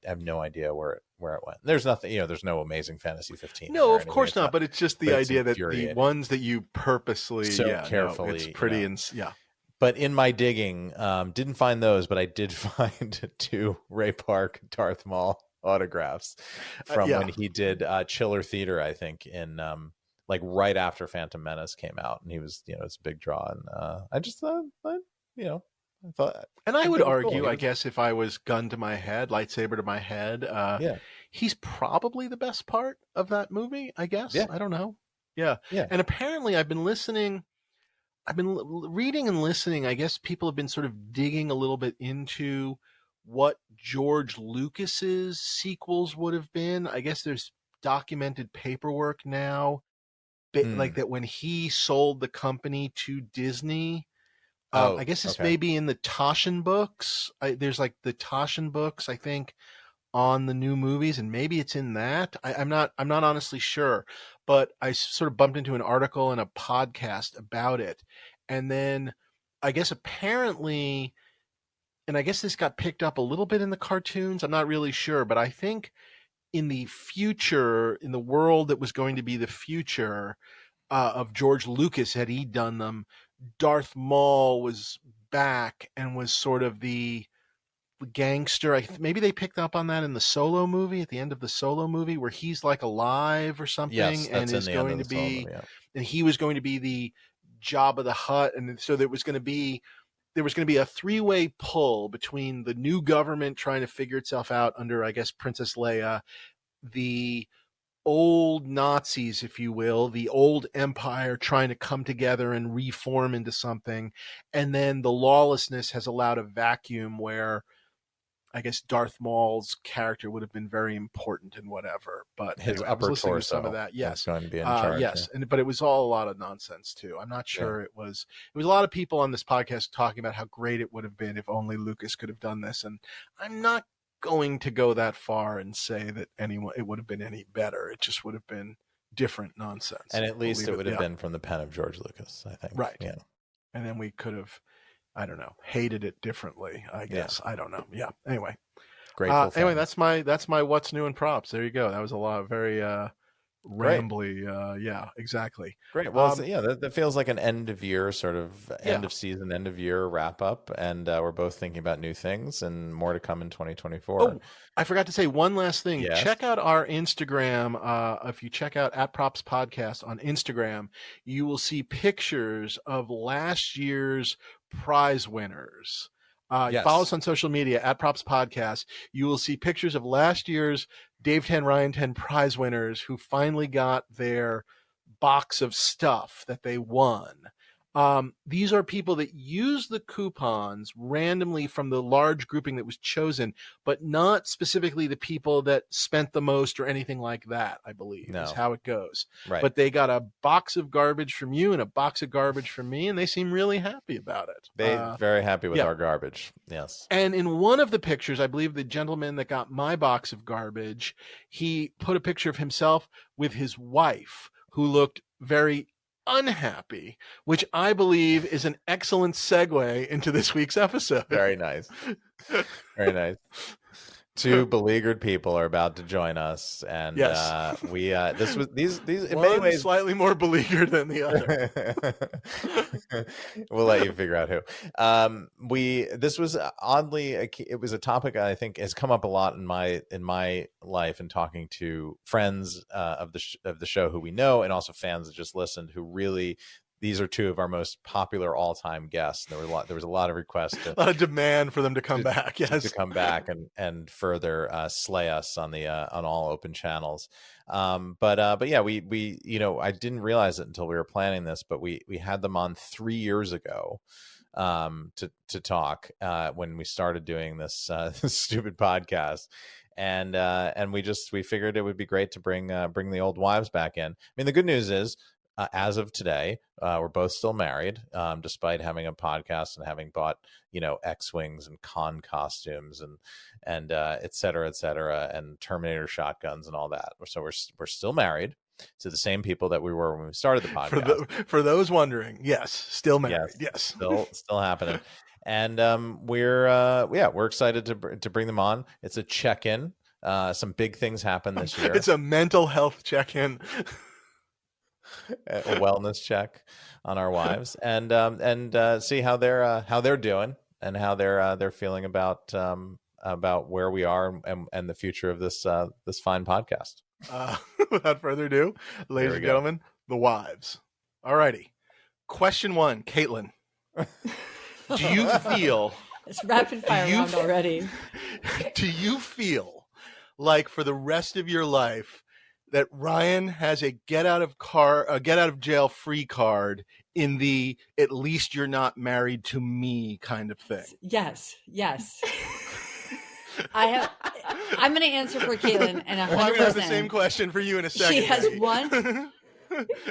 [SPEAKER 1] have no idea where it went. There's nothing, you know, there's no Amazing Fantasy 15 in
[SPEAKER 2] No,
[SPEAKER 1] there or
[SPEAKER 2] of
[SPEAKER 1] anything
[SPEAKER 2] course
[SPEAKER 1] like
[SPEAKER 2] not.
[SPEAKER 1] that,
[SPEAKER 2] But it's just the
[SPEAKER 1] but it's
[SPEAKER 2] idea that the
[SPEAKER 1] infuriating.
[SPEAKER 2] ones that you purposely,
[SPEAKER 1] So
[SPEAKER 2] yeah, no, it's
[SPEAKER 1] carefully, you
[SPEAKER 2] pretty,
[SPEAKER 1] know.
[SPEAKER 2] yeah.
[SPEAKER 1] But in my digging, didn't find those, but I did find two Ray Park Darth Maul autographs from
[SPEAKER 2] Yeah.
[SPEAKER 1] when he did Chiller Theater, I think, in like right after Phantom Menace came out, and he was, you know, it's a big draw, and I just thought, you know, I thought,
[SPEAKER 2] And I would
[SPEAKER 1] it was cool.
[SPEAKER 2] argue, I guess, if I was gun to my head, lightsaber to my head,
[SPEAKER 1] Yeah,
[SPEAKER 2] he's probably the best part of that movie, I guess.
[SPEAKER 1] yeah,
[SPEAKER 2] I don't know. Yeah.
[SPEAKER 1] yeah.
[SPEAKER 2] And apparently I've been reading and listening. I guess people have been sort of digging a little bit into what George Lucas's sequels would have been. I guess there's documented paperwork now, like that when he sold the company to Disney. I
[SPEAKER 1] Oh,
[SPEAKER 2] guess this
[SPEAKER 1] okay.
[SPEAKER 2] may be in the Toshin books. There's like the Toshin books, I think, on the new movies, and maybe it's in that. I'm not honestly sure, but I sort of bumped into an article and a podcast about it, and then I guess apparently, and I guess this got picked up a little bit in the cartoons. I'm not really sure, but I think in the future, in the world that was going to be the future of George Lucas, had he done them, Darth Maul was back and was sort of the gangster. Maybe they picked up on that in the Solo movie, at the end of the Solo movie, where he's like alive or
[SPEAKER 1] Yes,
[SPEAKER 2] something, and
[SPEAKER 1] that's in
[SPEAKER 2] is
[SPEAKER 1] the end
[SPEAKER 2] going
[SPEAKER 1] of
[SPEAKER 2] to
[SPEAKER 1] the solo
[SPEAKER 2] be,
[SPEAKER 1] movie. Yeah.
[SPEAKER 2] and he was going to be the Jabba the Hutt, and so there was going to be a three-way pull between the new government trying to figure itself out under, I guess, Princess Leia, the old Nazis, if you will, the old empire trying to come together and reform into something. And then the lawlessness has allowed a vacuum where I guess Darth Maul's character would have been very important and whatever. But
[SPEAKER 1] His
[SPEAKER 2] anyway, I was
[SPEAKER 1] upper
[SPEAKER 2] listening to some of
[SPEAKER 1] torso
[SPEAKER 2] that.
[SPEAKER 1] is
[SPEAKER 2] Yes.
[SPEAKER 1] going to be in charge.
[SPEAKER 2] Yes. But it was all a lot of nonsense too. I'm not
[SPEAKER 1] Yeah.
[SPEAKER 2] sure it was a lot of people on this podcast talking about how great it would have been if only Lucas could have done this. And I'm not going to go that far and say that it would have been any better. It just would have been different nonsense.
[SPEAKER 1] And at least it would have been from the pen of George Lucas, I think.
[SPEAKER 2] Right.
[SPEAKER 1] Yeah.
[SPEAKER 2] And then we could have, I don't know, hated it differently, I guess. Yeah. I don't know. Yeah. Anyway. Anyway, that's my what's new in props. There you go. That was a lot of very rambly. Yeah, exactly.
[SPEAKER 1] Great. Well, that feels like an end of year sort of end of season, end of year wrap up, and we're both thinking about new things and more to come in 2024.
[SPEAKER 2] Oh, I forgot to say one last thing.
[SPEAKER 1] Yes.
[SPEAKER 2] Check out our Instagram. If you check out @Props Podcast on Instagram, you will see pictures of last year's prize winners.
[SPEAKER 1] Yes.
[SPEAKER 2] Follow us on social media @Props Podcast. You will see pictures of last year's Dave 10, Ryan 10 prize winners who finally got their box of stuff that they won. These are people that use the coupons randomly from the large grouping that was chosen, but not specifically the people that spent the most or anything like that, I believe, is how it goes.
[SPEAKER 1] Right.
[SPEAKER 2] But they got a box of garbage from you and a box of garbage from me, and they seem really happy about it.
[SPEAKER 1] They're very happy with our garbage. Yes.
[SPEAKER 2] And in one of the pictures, I believe the gentleman that got my box of garbage, he put a picture of himself with his wife, who looked very unhappy, which I believe is an excellent segue into this week's episode.
[SPEAKER 1] Very nice. Very nice. Two beleaguered people are about to join us, and
[SPEAKER 2] yes.
[SPEAKER 1] These in
[SPEAKER 2] one
[SPEAKER 1] many ways
[SPEAKER 2] slightly more beleaguered than the
[SPEAKER 1] other. We'll let you figure out who. This was oddly it was a topic I think has come up a lot in my life, and talking to friends of the show who we know, and also fans that just listened, who really. These are two of our most popular all-time guests. There was a lot of requests, a
[SPEAKER 2] lot of demand for them to come back. Yes,
[SPEAKER 1] to come back and further slay us on on all open channels. But yeah, we I didn't realize it until we were planning this, but we had them on 3 years ago to talk when we started doing this stupid podcast. And we figured it would be great to bring the old wives back in. I mean, the good news is, as of today, we're both still married, despite having a podcast and having bought, X-Wings and con costumes and et cetera, and Terminator shotguns and all that. So we're still married to the same people that we were when we started the podcast.
[SPEAKER 2] For those wondering, yes, still married. Yes.
[SPEAKER 1] Still happening. And we're excited to bring them on. It's a check-in. Some big things happen this year.
[SPEAKER 2] It's a mental health check-in.
[SPEAKER 1] A wellness check on our wives, and see how they're doing, and how they're feeling about where we are and the future of this fine podcast.
[SPEAKER 2] Without further ado, ladies and gentlemen, the wives. Alrighty. Question 1, Caitlin. Do you feel
[SPEAKER 3] it's rapid fire round already?
[SPEAKER 2] Do you feel like for the rest of your life that Ryan has a get out of jail free card in the "at least you're not married to me" kind of thing?
[SPEAKER 3] Yes. I'm going to answer for Caitlin, and 100%.
[SPEAKER 2] Well, I'm going to have the same question for you in a second.
[SPEAKER 3] She has won.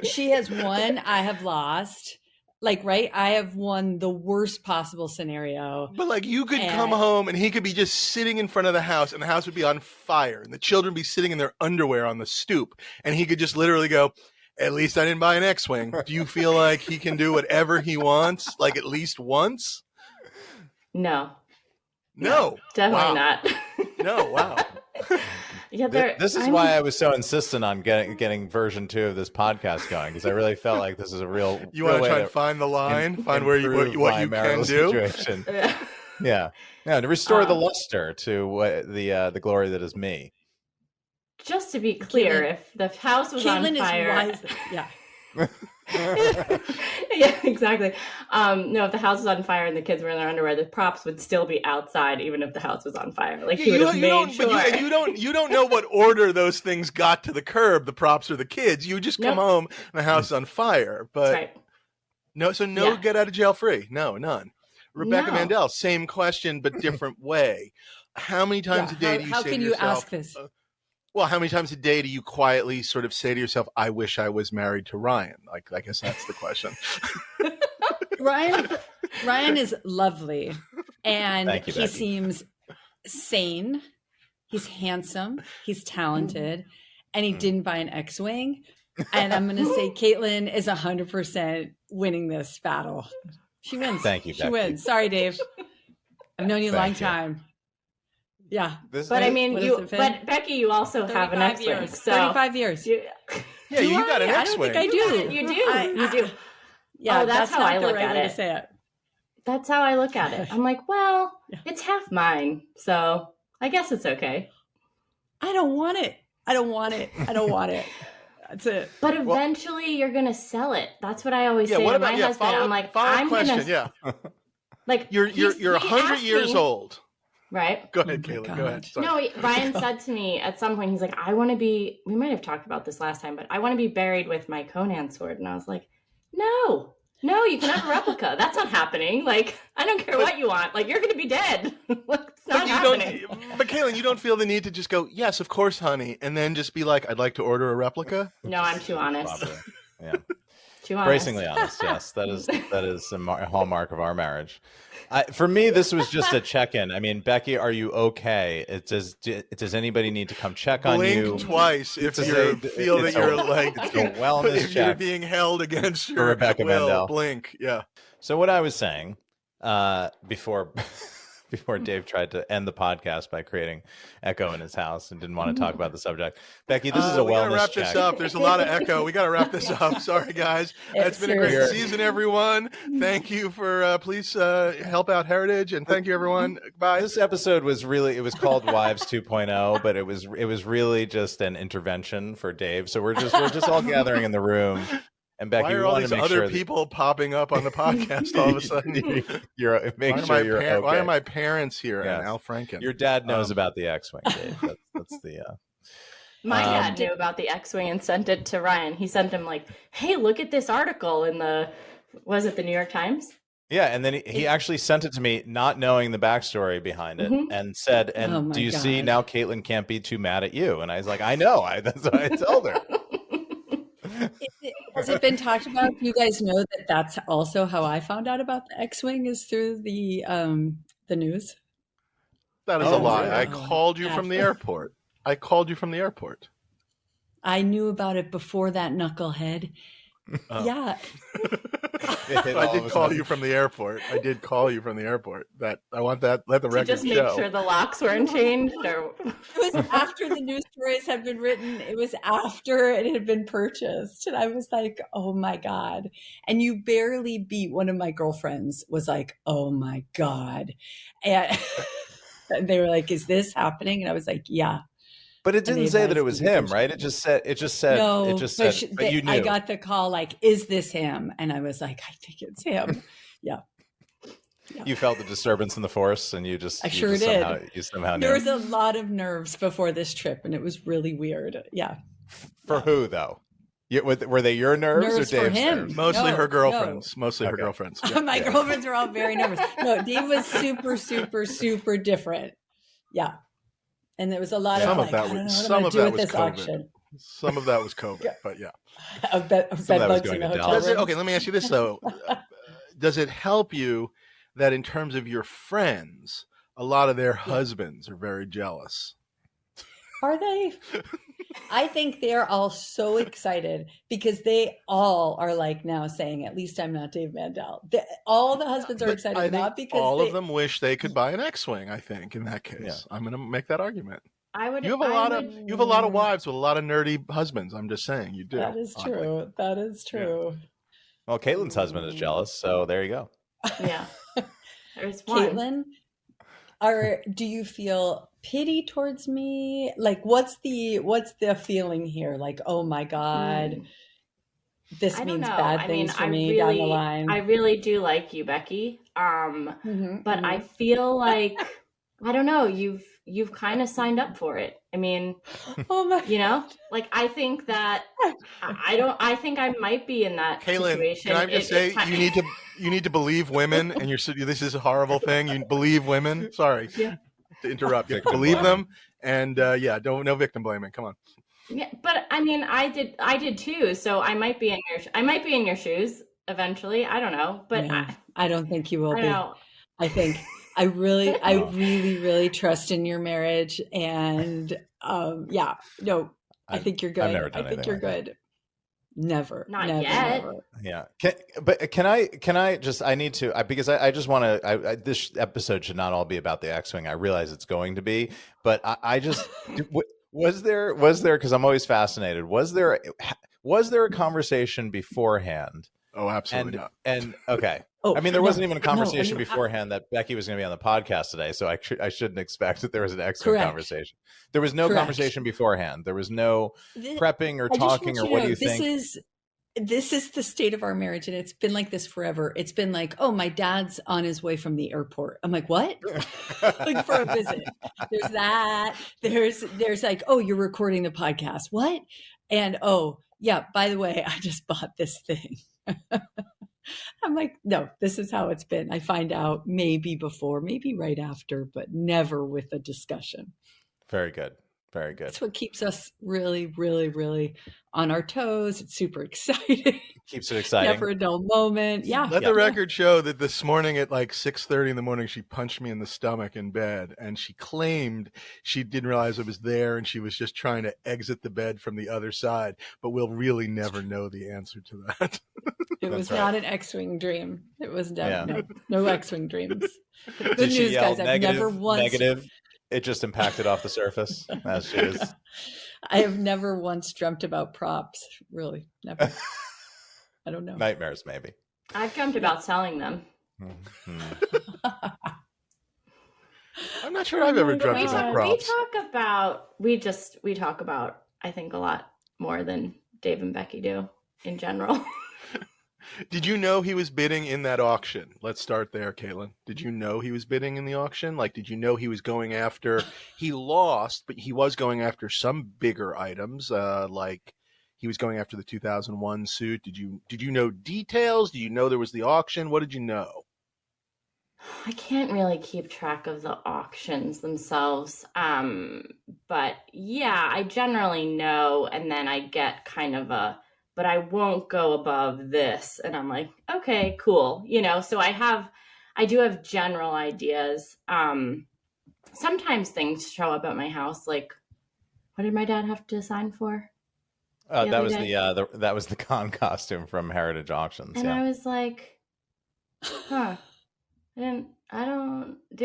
[SPEAKER 3] She has won. I have lost. Right? I have won the worst possible scenario.
[SPEAKER 2] But you could come home and he could be just sitting in front of the house, and the house would be on fire, and the children would be sitting in their underwear on the stoop, and he could just literally go, "At least I didn't buy an X-Wing." Do you feel like he can do whatever he wants, at least once?
[SPEAKER 4] No.
[SPEAKER 2] Wow.
[SPEAKER 4] Definitely not.
[SPEAKER 2] No, wow.
[SPEAKER 4] Yeah,
[SPEAKER 1] this is why I was so insistent on getting version 2 of this podcast going, because I really felt like this is a real.
[SPEAKER 2] You want to try and find the line, find where what you can do.
[SPEAKER 1] Situation. Yeah, to restore the luster to the glory that is me.
[SPEAKER 4] Just to be clear, if the house was on fire, yeah, exactly. No, if the house was on fire and the kids were in their underwear, the props would still be outside, even if the house was on fire. He would have made sure.
[SPEAKER 2] But you don't know what order those things got to the curb, the props or the kids. You just come home and the house is on fire. But
[SPEAKER 4] right.
[SPEAKER 2] No get out of jail free. No, none. Rebecca Mandel, same question but different way. How many times a day do you say to yourself?
[SPEAKER 3] How can you ask this?
[SPEAKER 2] Well, how many times a day do you quietly sort of say to yourself, "I wish I was married to Ryan"? I guess that's the question.
[SPEAKER 3] Ryan is lovely, and
[SPEAKER 1] Thank you,
[SPEAKER 3] he
[SPEAKER 1] Becky.
[SPEAKER 3] seems sane. He's handsome. He's talented, and he didn't buy an X-Wing. And I'm going to say Caitlin is 100% winning this battle. She wins.
[SPEAKER 1] Thank you,
[SPEAKER 3] She
[SPEAKER 1] Becky.
[SPEAKER 3] wins. Sorry, Dave. I've known you a long time. Yeah.
[SPEAKER 4] But I mean, but Becky, you also have an X-Wing.
[SPEAKER 3] 35 years.
[SPEAKER 2] You got an X-Wing.
[SPEAKER 3] I don't think I do.
[SPEAKER 4] You do. You do.
[SPEAKER 3] Yeah,
[SPEAKER 4] that's how
[SPEAKER 3] not
[SPEAKER 4] I
[SPEAKER 3] the
[SPEAKER 4] look
[SPEAKER 3] right
[SPEAKER 4] at
[SPEAKER 3] way
[SPEAKER 4] it.
[SPEAKER 3] to say it.
[SPEAKER 4] That's how I look at it. I'm like, well, it's half mine, so I guess it's okay.
[SPEAKER 3] I don't want it. That's it.
[SPEAKER 4] But eventually, you're gonna sell it. That's what I always say to my husband. I'm like, I'm
[SPEAKER 2] question.
[SPEAKER 4] gonna.
[SPEAKER 2] Like you're 100 years old.
[SPEAKER 4] Right.
[SPEAKER 2] Go ahead, Caitlin. Go ahead. Sorry.
[SPEAKER 4] No, Ryan said to me at some point, he's like, I want to be, we might have talked about this last time, but I want to be buried with my Conan sword. And I was like, no, you can have a replica. That's not happening. I don't care what you want. You're going to be dead. It's not happening.
[SPEAKER 2] But Caitlin, you don't feel the need to just go, "Yes, of course, honey," and then just be like, "I'd like to order a replica"?
[SPEAKER 4] No, I'm too honest.
[SPEAKER 1] Yeah.
[SPEAKER 4] Too honest.
[SPEAKER 1] Bracingly honest. Yes, that is a hallmark of our marriage. For me, this was just a check-in. I mean, Becky, are you okay? Does anybody need to come check on you?
[SPEAKER 2] Blink twice if you feel that you're like
[SPEAKER 1] wellness
[SPEAKER 2] if
[SPEAKER 1] check
[SPEAKER 2] you're being held against your
[SPEAKER 1] Rebecca
[SPEAKER 2] will.
[SPEAKER 1] Mandel.
[SPEAKER 2] Blink, yeah.
[SPEAKER 1] So what I was saying before Dave tried to end the podcast by creating echo in his house and didn't want to talk about the subject. Becky, this is a
[SPEAKER 2] we gotta
[SPEAKER 1] wellness
[SPEAKER 2] wrap
[SPEAKER 1] check.
[SPEAKER 2] this up. There's a lot of echo. We got to wrap this up. Sorry, guys. It's been a great season, everyone. Thank you for please help out Heritage, and thank you, everyone. Bye.
[SPEAKER 1] This episode was called Wives 2.0, but it was really just an intervention for Dave. So we're just all gathering in the room. And Becky,
[SPEAKER 2] why are all these other people popping up on the podcast all of a sudden? Why are my parents here? Yes. And Al Franken.
[SPEAKER 1] Your dad knows about the X-Wing, Dave. That's the.
[SPEAKER 4] My dad knew about the X-Wing and sent it to Ryan. He sent him like, "Hey, look at this article in the New York Times?"
[SPEAKER 1] Yeah, and then he actually sent it to me, not knowing the backstory behind it, and said, "And do you see now? Caitlin can't be too mad at you." And I was like, "I know. That's what I told her."
[SPEAKER 3] Has it been talked about? You guys know that's also how I found out about the X-Wing is through the news.
[SPEAKER 2] That is a lie. Really? I called you from the airport. I
[SPEAKER 3] knew about it before that knucklehead. Oh. Yeah.
[SPEAKER 2] I did call you from the airport. That I want that. Let the record show.
[SPEAKER 4] Just make sure the locks weren't changed. Or...
[SPEAKER 3] It was after the news stories had been written. It was after it had been purchased, and I was like, "Oh my god!" And you barely beat one of my girlfriends. Was like, "Oh my god," and they were like, "Is this happening?" And I was like, "Yeah."
[SPEAKER 1] But it didn't say that it was him, right? It just said.
[SPEAKER 3] No,
[SPEAKER 1] but you knew.
[SPEAKER 3] I got the call like, "Is this him?" And I was like, "I think it's him." Yeah.
[SPEAKER 1] You felt the disturbance in the force, and you just.
[SPEAKER 3] I sure did.
[SPEAKER 1] You somehow knew.
[SPEAKER 3] There was a lot of nerves before this trip, and it was really weird. Yeah.
[SPEAKER 1] For who though? Were they your nerves or Dave's
[SPEAKER 3] for him?
[SPEAKER 1] Nerves?
[SPEAKER 2] Mostly her girlfriends. No. Mostly her girlfriends.
[SPEAKER 3] Yeah. My girlfriends were all very nervous. No, Dave was super, super, super different. Yeah. And there was a lot
[SPEAKER 2] of
[SPEAKER 3] COVID.
[SPEAKER 2] Some of that was COVID, but yeah.
[SPEAKER 3] Bed bugs in the hotel room.
[SPEAKER 2] Okay, let me ask you this though: does it help you that in terms of your friends, a lot of their husbands are very jealous?
[SPEAKER 3] Are they? I think they're all so excited because they all are like now saying, "At least I'm not Dave Mandel." All the husbands are excited, not because
[SPEAKER 2] all of them wish they could buy an X-Wing. I think in that case, I'm going to make that argument. You have a lot of wives with a lot of nerdy husbands. I'm just saying, you do.
[SPEAKER 3] That is true. That is true.
[SPEAKER 1] Yeah. Well, Caitlin's husband is jealous, so there you go.
[SPEAKER 4] Yeah, there's one.
[SPEAKER 3] Caitlin, do you feel pity towards me? Like, what's the feeling here? Like, oh my god, this means bad things for me down the line.
[SPEAKER 4] I really do like you, Becky. But I feel like I don't know. You've kind of signed up for it. I mean, like I think that I think I might be in that
[SPEAKER 2] Caitlin,
[SPEAKER 4] situation.
[SPEAKER 2] Can I just say you need to believe women, and this is a horrible thing. You believe women. Sorry to interrupt. You believe them, and no victim blaming. Come on.
[SPEAKER 4] Yeah, but I mean, I did too. So I might be in your shoes eventually. I don't know, but
[SPEAKER 3] I don't think you will be.
[SPEAKER 4] Know.
[SPEAKER 3] I think. I really, really trust in your marriage, and I think you're good. I think you're good. Never,
[SPEAKER 4] not
[SPEAKER 3] never,
[SPEAKER 4] yet.
[SPEAKER 3] Never.
[SPEAKER 1] Yeah, can I just? I need to because I just want to. This episode should not all be about the X-Wing. I realize it's going to be, but I just was there because I'm always fascinated. Was there a conversation beforehand?
[SPEAKER 2] Oh, absolutely not.
[SPEAKER 1] And okay. I mean, there wasn't even a conversation beforehand that Becky was going to be on the podcast today, so I shouldn't expect that there was an X-Wing conversation. There was no conversation beforehand. There was no prepping or talking or what do you think?
[SPEAKER 3] This is the state of our marriage, and it's been like this forever. It's been like, oh, my dad's on his way from the airport. I'm like, what? Like for a visit. There's that. There's like, oh, you're recording the podcast. What? And oh, yeah, by the way, I just bought this thing. I'm like, no, this is how it's been. I find out maybe before, maybe right after, but never with a discussion.
[SPEAKER 1] Very good. Very good.
[SPEAKER 3] That's what keeps us really, really, really on our toes. It's super exciting.
[SPEAKER 1] Keeps it exciting.
[SPEAKER 3] Never a dull moment. Yeah.
[SPEAKER 2] Let the record show that this morning at like 6:30 in the morning, she punched me in the stomach in bed, and she claimed she didn't realize I was there, and she was just trying to exit the bed from the other side. But we'll really never know the answer to that.
[SPEAKER 3] It was not an X-wing dream. It was no X-wing dreams. Good
[SPEAKER 1] Did she
[SPEAKER 3] news,
[SPEAKER 1] yell
[SPEAKER 3] guys. I've never once
[SPEAKER 1] negative? It just impacted off the surface as she was.
[SPEAKER 3] I have never once dreamt about props. Really, never. I don't know.
[SPEAKER 1] Nightmares, maybe.
[SPEAKER 4] I've dreamt about selling them.
[SPEAKER 1] Mm-hmm.
[SPEAKER 2] I'm not sure I've ever dreamt about props.
[SPEAKER 4] We talk about I think a lot more than Dave and Becky do in general.
[SPEAKER 2] Did you know he was bidding in that auction? Let's start there, Caitlin. Did you know he was bidding in the auction? Like, did you know he was going after, he lost, but he was going after some bigger items, like he was going after the 2001 suit. Did you know details? Did you know there was the auction? What did you know?
[SPEAKER 4] I can't really keep track of the auctions themselves. But yeah, I generally know, and then I get kind of but I won't go above this. And I'm like, okay, cool. So I do have general ideas. Sometimes things show up at my house. Like, what did my dad have to sign for?
[SPEAKER 1] That was the con costume from Heritage Auctions.
[SPEAKER 4] And I was like, huh. Did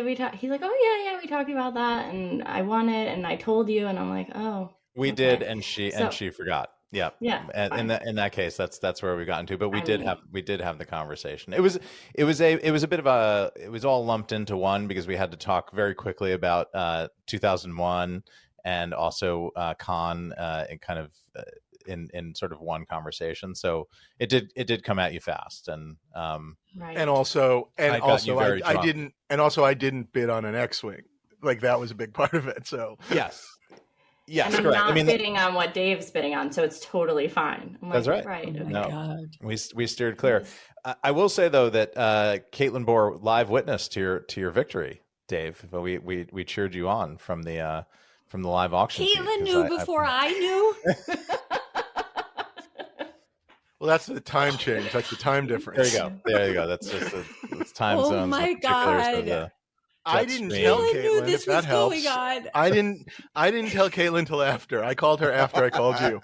[SPEAKER 4] we talk? He's like, oh yeah, we talked about that, and I won it, and I told you, and I'm like, oh.
[SPEAKER 1] We did, and she forgot. Yeah.
[SPEAKER 4] Yeah.
[SPEAKER 1] And in that case, that's where we got into. But we did have the conversation. It was all lumped into one because we had to talk very quickly about 2001 and also con in kind of in sort of one conversation. So it did come at you fast, and
[SPEAKER 4] right.
[SPEAKER 2] And also I didn't bid on an X-wing. Like, that was a big part of it. So
[SPEAKER 1] yes. Yes,
[SPEAKER 4] and
[SPEAKER 1] correct.
[SPEAKER 4] I'm not bidding on what Dave's bidding on, so it's totally fine. I'm
[SPEAKER 1] that's
[SPEAKER 4] like,
[SPEAKER 1] right.
[SPEAKER 4] Right.
[SPEAKER 3] Oh my God.
[SPEAKER 1] We steered clear. I will say though that Caitlin bore live witness to your victory, Dave. But we cheered you on from the live auction.
[SPEAKER 3] Caitlin knew before I knew.
[SPEAKER 2] Well, that's the time change. That's the time difference.
[SPEAKER 1] There you go. That's just it's time zones.
[SPEAKER 3] Oh my God.
[SPEAKER 2] I didn't tell Caitlin, if that helps. I didn't tell Caitlin till after. I called her after I called you.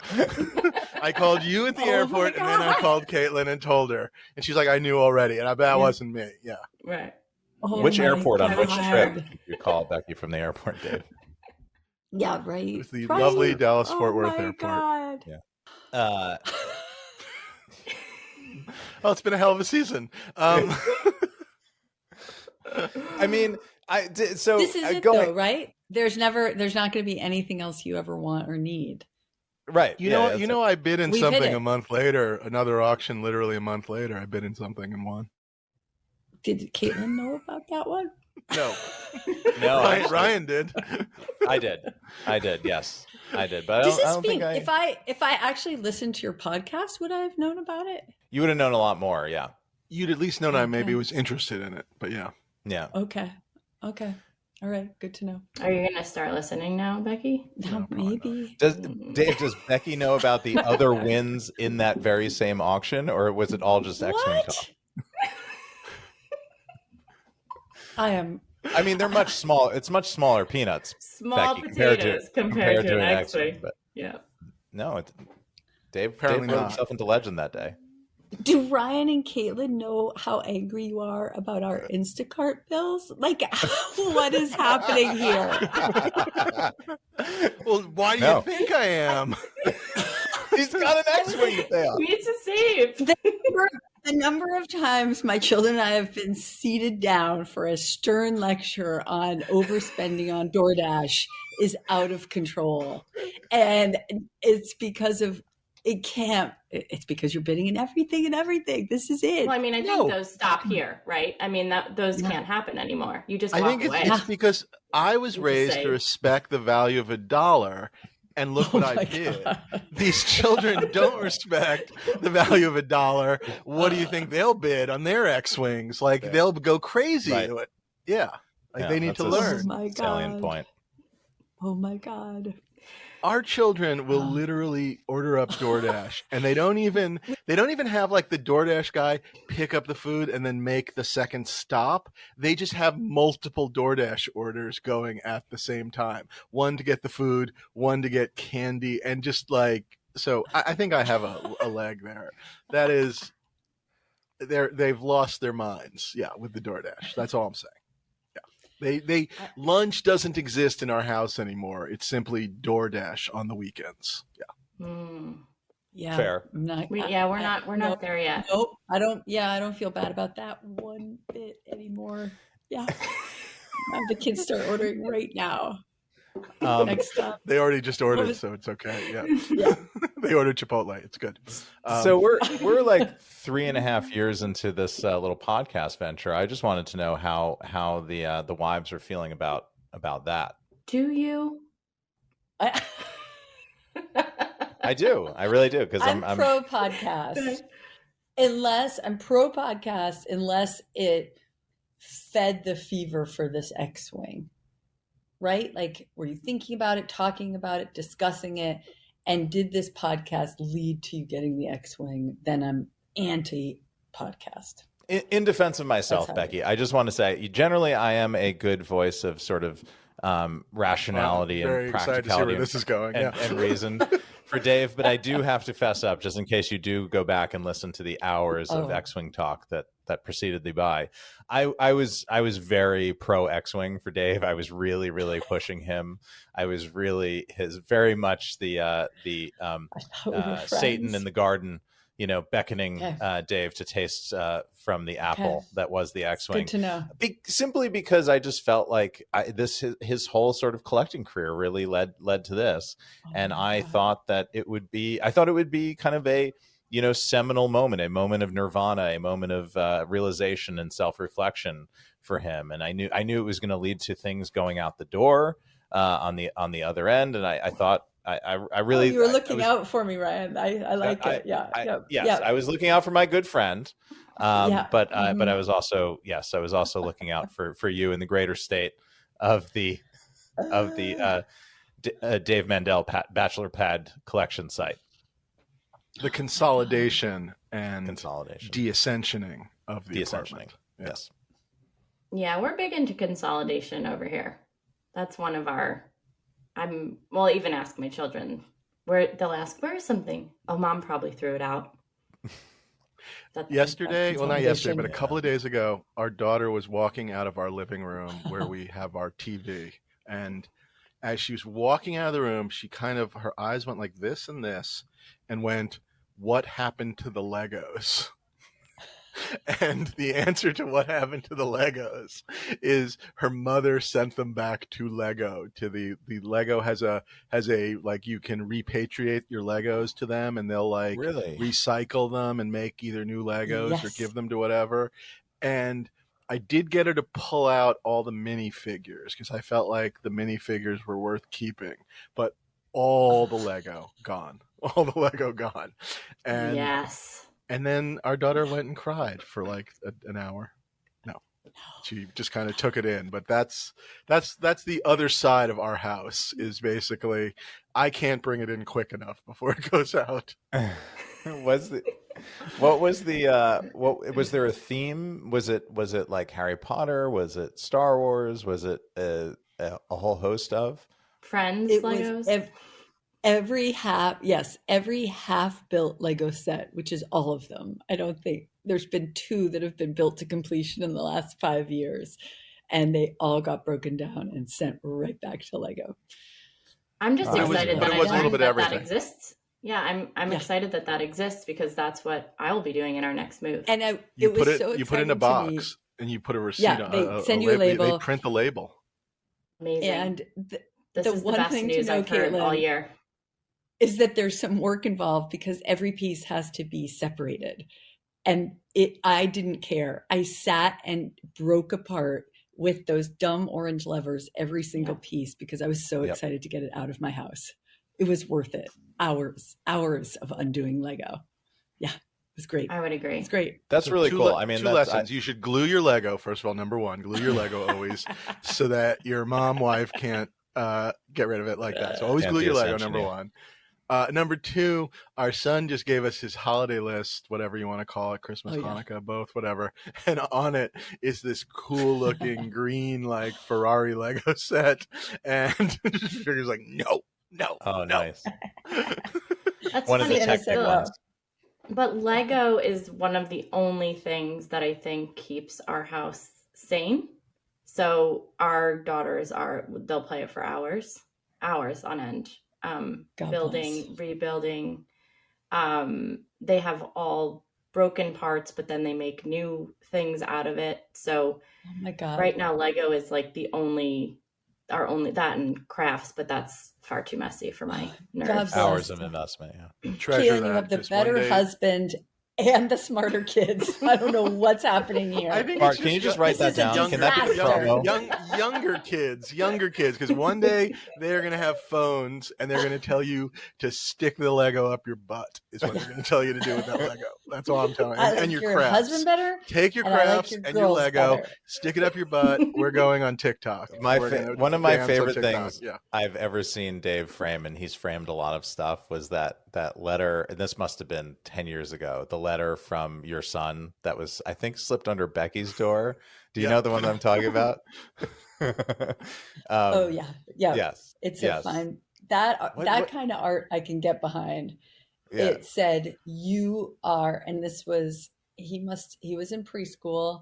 [SPEAKER 2] I called you at the airport, and then I called Caitlin and told her. And she's like, I knew already. And that wasn't me. Yeah.
[SPEAKER 4] Right.
[SPEAKER 1] Which airport on which trip did you call Becky from the airport, Dave?
[SPEAKER 3] Yeah, right.
[SPEAKER 2] It was the lovely Dallas-Fort Worth airport.
[SPEAKER 3] God.
[SPEAKER 1] Yeah.
[SPEAKER 2] Oh, it's been a hell of a season.
[SPEAKER 1] I mean, so
[SPEAKER 3] this is it though, right? There's not going to be anything else you ever want or need.
[SPEAKER 1] Right.
[SPEAKER 2] You know, I bid in something a month later, another auction literally a month later. I bid in something and won.
[SPEAKER 3] Did Caitlin know about that one?
[SPEAKER 2] No.
[SPEAKER 1] No,
[SPEAKER 2] Ryan did.
[SPEAKER 1] I did. Yes, I did. But
[SPEAKER 3] Does this mean if I actually listened to your podcast, would I have known about it?
[SPEAKER 1] You would have known a lot more. Yeah.
[SPEAKER 2] You'd at least known I maybe was interested in it. But yeah.
[SPEAKER 1] Yeah.
[SPEAKER 3] Okay. All right. Good to know.
[SPEAKER 4] Are you going to start listening now, Becky?
[SPEAKER 3] No, maybe.
[SPEAKER 1] Does Becky know about the other wins in that very same auction, or was it all just X-Wing talk? I mean, they're much small. It's much smaller peanuts.
[SPEAKER 4] Small
[SPEAKER 1] Becky,
[SPEAKER 4] potatoes compared to an X-Wing.
[SPEAKER 1] But
[SPEAKER 4] yeah.
[SPEAKER 1] No, Dave wrote himself into legend that day.
[SPEAKER 3] Do Ryan and Caitlin know how angry you are about our Instacart bills? Like, what is happening here?
[SPEAKER 2] Well, why do you think I am?
[SPEAKER 1] He's got an X-Wing to pay off.
[SPEAKER 4] Needs to save.
[SPEAKER 3] The number of times my children and I have been seated down for a stern lecture on overspending on DoorDash is out of control. And it's because of it's because you're bidding in everything. This is it.
[SPEAKER 4] Well, I mean, I think those stop here, right? I mean, those can't happen anymore. You just walk away.
[SPEAKER 2] I think it's because I was raised to respect the value of a dollar, and look what I did. These children don't respect the value of a dollar. What do you think they'll bid on their X-Wings? Like, they'll go crazy.
[SPEAKER 1] Right.
[SPEAKER 2] Yeah. Like, they need to learn.
[SPEAKER 3] Oh my God.
[SPEAKER 1] Salient point.
[SPEAKER 3] Oh my God.
[SPEAKER 2] Our children will literally order up DoorDash, and they don't even have like the DoorDash guy pick up the food and then make the second stop. They just have multiple DoorDash orders going at the same time. One to get the food, one to get candy, and just like, so I think I have a leg there. That is, they've lost their minds. Yeah, with the DoorDash. That's all I'm saying. They lunch doesn't exist in our house anymore. It's simply DoorDash on the weekends. Yeah.
[SPEAKER 3] Yeah.
[SPEAKER 1] Fair.
[SPEAKER 4] We're not there yet.
[SPEAKER 3] Nope. I don't feel bad about that one bit anymore. Yeah. The kids start ordering right now. Next stop.
[SPEAKER 2] They already just ordered, so it's okay. Yeah. They ordered Chipotle. It's good.
[SPEAKER 1] So we're like 3.5 years into this little podcast venture. I just wanted to know how the wives are feeling about that.
[SPEAKER 4] Do you?
[SPEAKER 1] I do. I really do, because I'm
[SPEAKER 3] pro podcast. I'm pro podcast unless it fed the fever for this X-Wing. Right? Like, were you thinking about it, talking about it, discussing it, and did this podcast lead to you getting the X-Wing? Then I'm anti-podcast.
[SPEAKER 1] In defense of myself, Becky, I just want to say, generally, I am a good voice of sort of rationality and practicality
[SPEAKER 2] this is going,
[SPEAKER 1] and reason for Dave. But I do have to fess up, just in case you do go back and listen to the hours of X-Wing talk that preceded the buy. I was very pro X-Wing for Dave. I was really, really pushing him. I was very much the Satan in the garden, beckoning Dave to taste from the apple that was the X-Wing.
[SPEAKER 3] Good to know.
[SPEAKER 1] Simply because I just felt like his whole sort of collecting career really led to this, and I thought that it would be kind of a seminal moment, a moment of nirvana, a moment of realization and self-reflection for him. And I knew it was going to lead to things going out the door on the other end. And I thought I really,
[SPEAKER 3] you were looking out for me, Ryan. I like it.
[SPEAKER 1] Yes, I was looking out for my good friend. But I was also looking out for you in the greater state of the Dave Mandel Bachelor Pad collection site.
[SPEAKER 2] The consolidation and de-ascensioning of the apartment.
[SPEAKER 1] Yes.
[SPEAKER 4] Yeah, we're big into consolidation over here. That's one of our. Even ask my children. They'll ask, "Where's something?" Oh, Mom probably threw it out.
[SPEAKER 2] Not yesterday, but a couple of days ago, our daughter was walking out of our living room where we have our TV, and as she was walking out of the room, her eyes went like this and this, and went, "What happened to the Legos?" And the answer to what happened to the Legos is her mother sent them back to Lego. To the Lego has a like, you can repatriate your Legos to them, and they'll recycle them and make either new Legos or give them to whatever. And I did get her to pull out all the minifigures because I felt like the minifigures were worth keeping, but all the Lego gone. And
[SPEAKER 4] yes.
[SPEAKER 2] And then our daughter went and cried for like an hour. No, she just kind of took it in. But that's the other side of our house, is basically I can't bring it in quick enough before it goes out.
[SPEAKER 1] Was there a theme? Was it like Harry Potter? Was it Star Wars? Was it a whole host of
[SPEAKER 4] Friends Legos?
[SPEAKER 3] Every half built Lego set, which is all of them. I don't think there's been 2 that have been built to completion in the last 5 years, and they all got broken down and sent right back to Lego.
[SPEAKER 4] I'm just excited that exists. Yeah, I'm
[SPEAKER 3] Yeah.
[SPEAKER 4] excited that exists, because that's what I will be doing in our next move.
[SPEAKER 3] And
[SPEAKER 2] you put it in a box and you put a receipt on.
[SPEAKER 3] They send you a label.
[SPEAKER 2] They print the label.
[SPEAKER 4] Amazing.
[SPEAKER 3] And
[SPEAKER 4] this is the best news I've heard all year.
[SPEAKER 3] Is that there's some work involved, because every piece has to be separated. And I didn't care. I sat and broke apart with those dumb orange levers every single piece, because I was so excited to get it out of my house. It was worth it. Hours of undoing Lego. Yeah, it was great.
[SPEAKER 4] I would agree.
[SPEAKER 3] It's great.
[SPEAKER 1] That's really cool. I mean,
[SPEAKER 2] 2 lessons. You should glue your Lego. First of all, number 1, glue your Lego always, so that your wife can't get rid of it like that. So always glue your Lego, number one. Number two, our son just gave us his holiday list, whatever you want to call it, Christmas, Hanukkah, both, whatever. And on it is this cool looking green, like Ferrari Lego set. And Figure's like, no.
[SPEAKER 1] Oh, nice.
[SPEAKER 4] That's
[SPEAKER 1] one of the technical ones.
[SPEAKER 4] But Lego is one of the only things that I think keeps our house sane. So our daughters they'll play it for hours on end. Building, rebuilding. They have all broken parts, but then they make new things out of it. So
[SPEAKER 3] oh my God.
[SPEAKER 4] Right now Lego is like our only that and crafts, but that's far too messy for my nerves.
[SPEAKER 1] Hours of investment,
[SPEAKER 2] Treasure
[SPEAKER 3] Caitlin, you have the better husband and the smarter kids. I don't know what's happening here.
[SPEAKER 2] I think
[SPEAKER 1] Mark, can you just write that down? Can that be the promo?
[SPEAKER 2] Younger kids, because one day they're going to have phones and they're going to tell you to stick the Lego up your butt is what they're going to tell you to do with that Lego. That's all I'm telling you. And your crafts.
[SPEAKER 3] Husband better?
[SPEAKER 2] Take your crafts and your Lego, stick it up your butt. We're going on TikTok.
[SPEAKER 1] One of my favorite things I've ever seen Dave frame, and he's framed a lot of stuff, was that letter, and this must have been 10 years ago, the letter from your son that was, I think, slipped under Becky's door. Do you know the one that I'm talking about?
[SPEAKER 3] Oh, yeah.
[SPEAKER 1] Yes.
[SPEAKER 3] It's a fine, that kind of art I can get behind. Yeah. It said, you are, and this was, he was in preschool.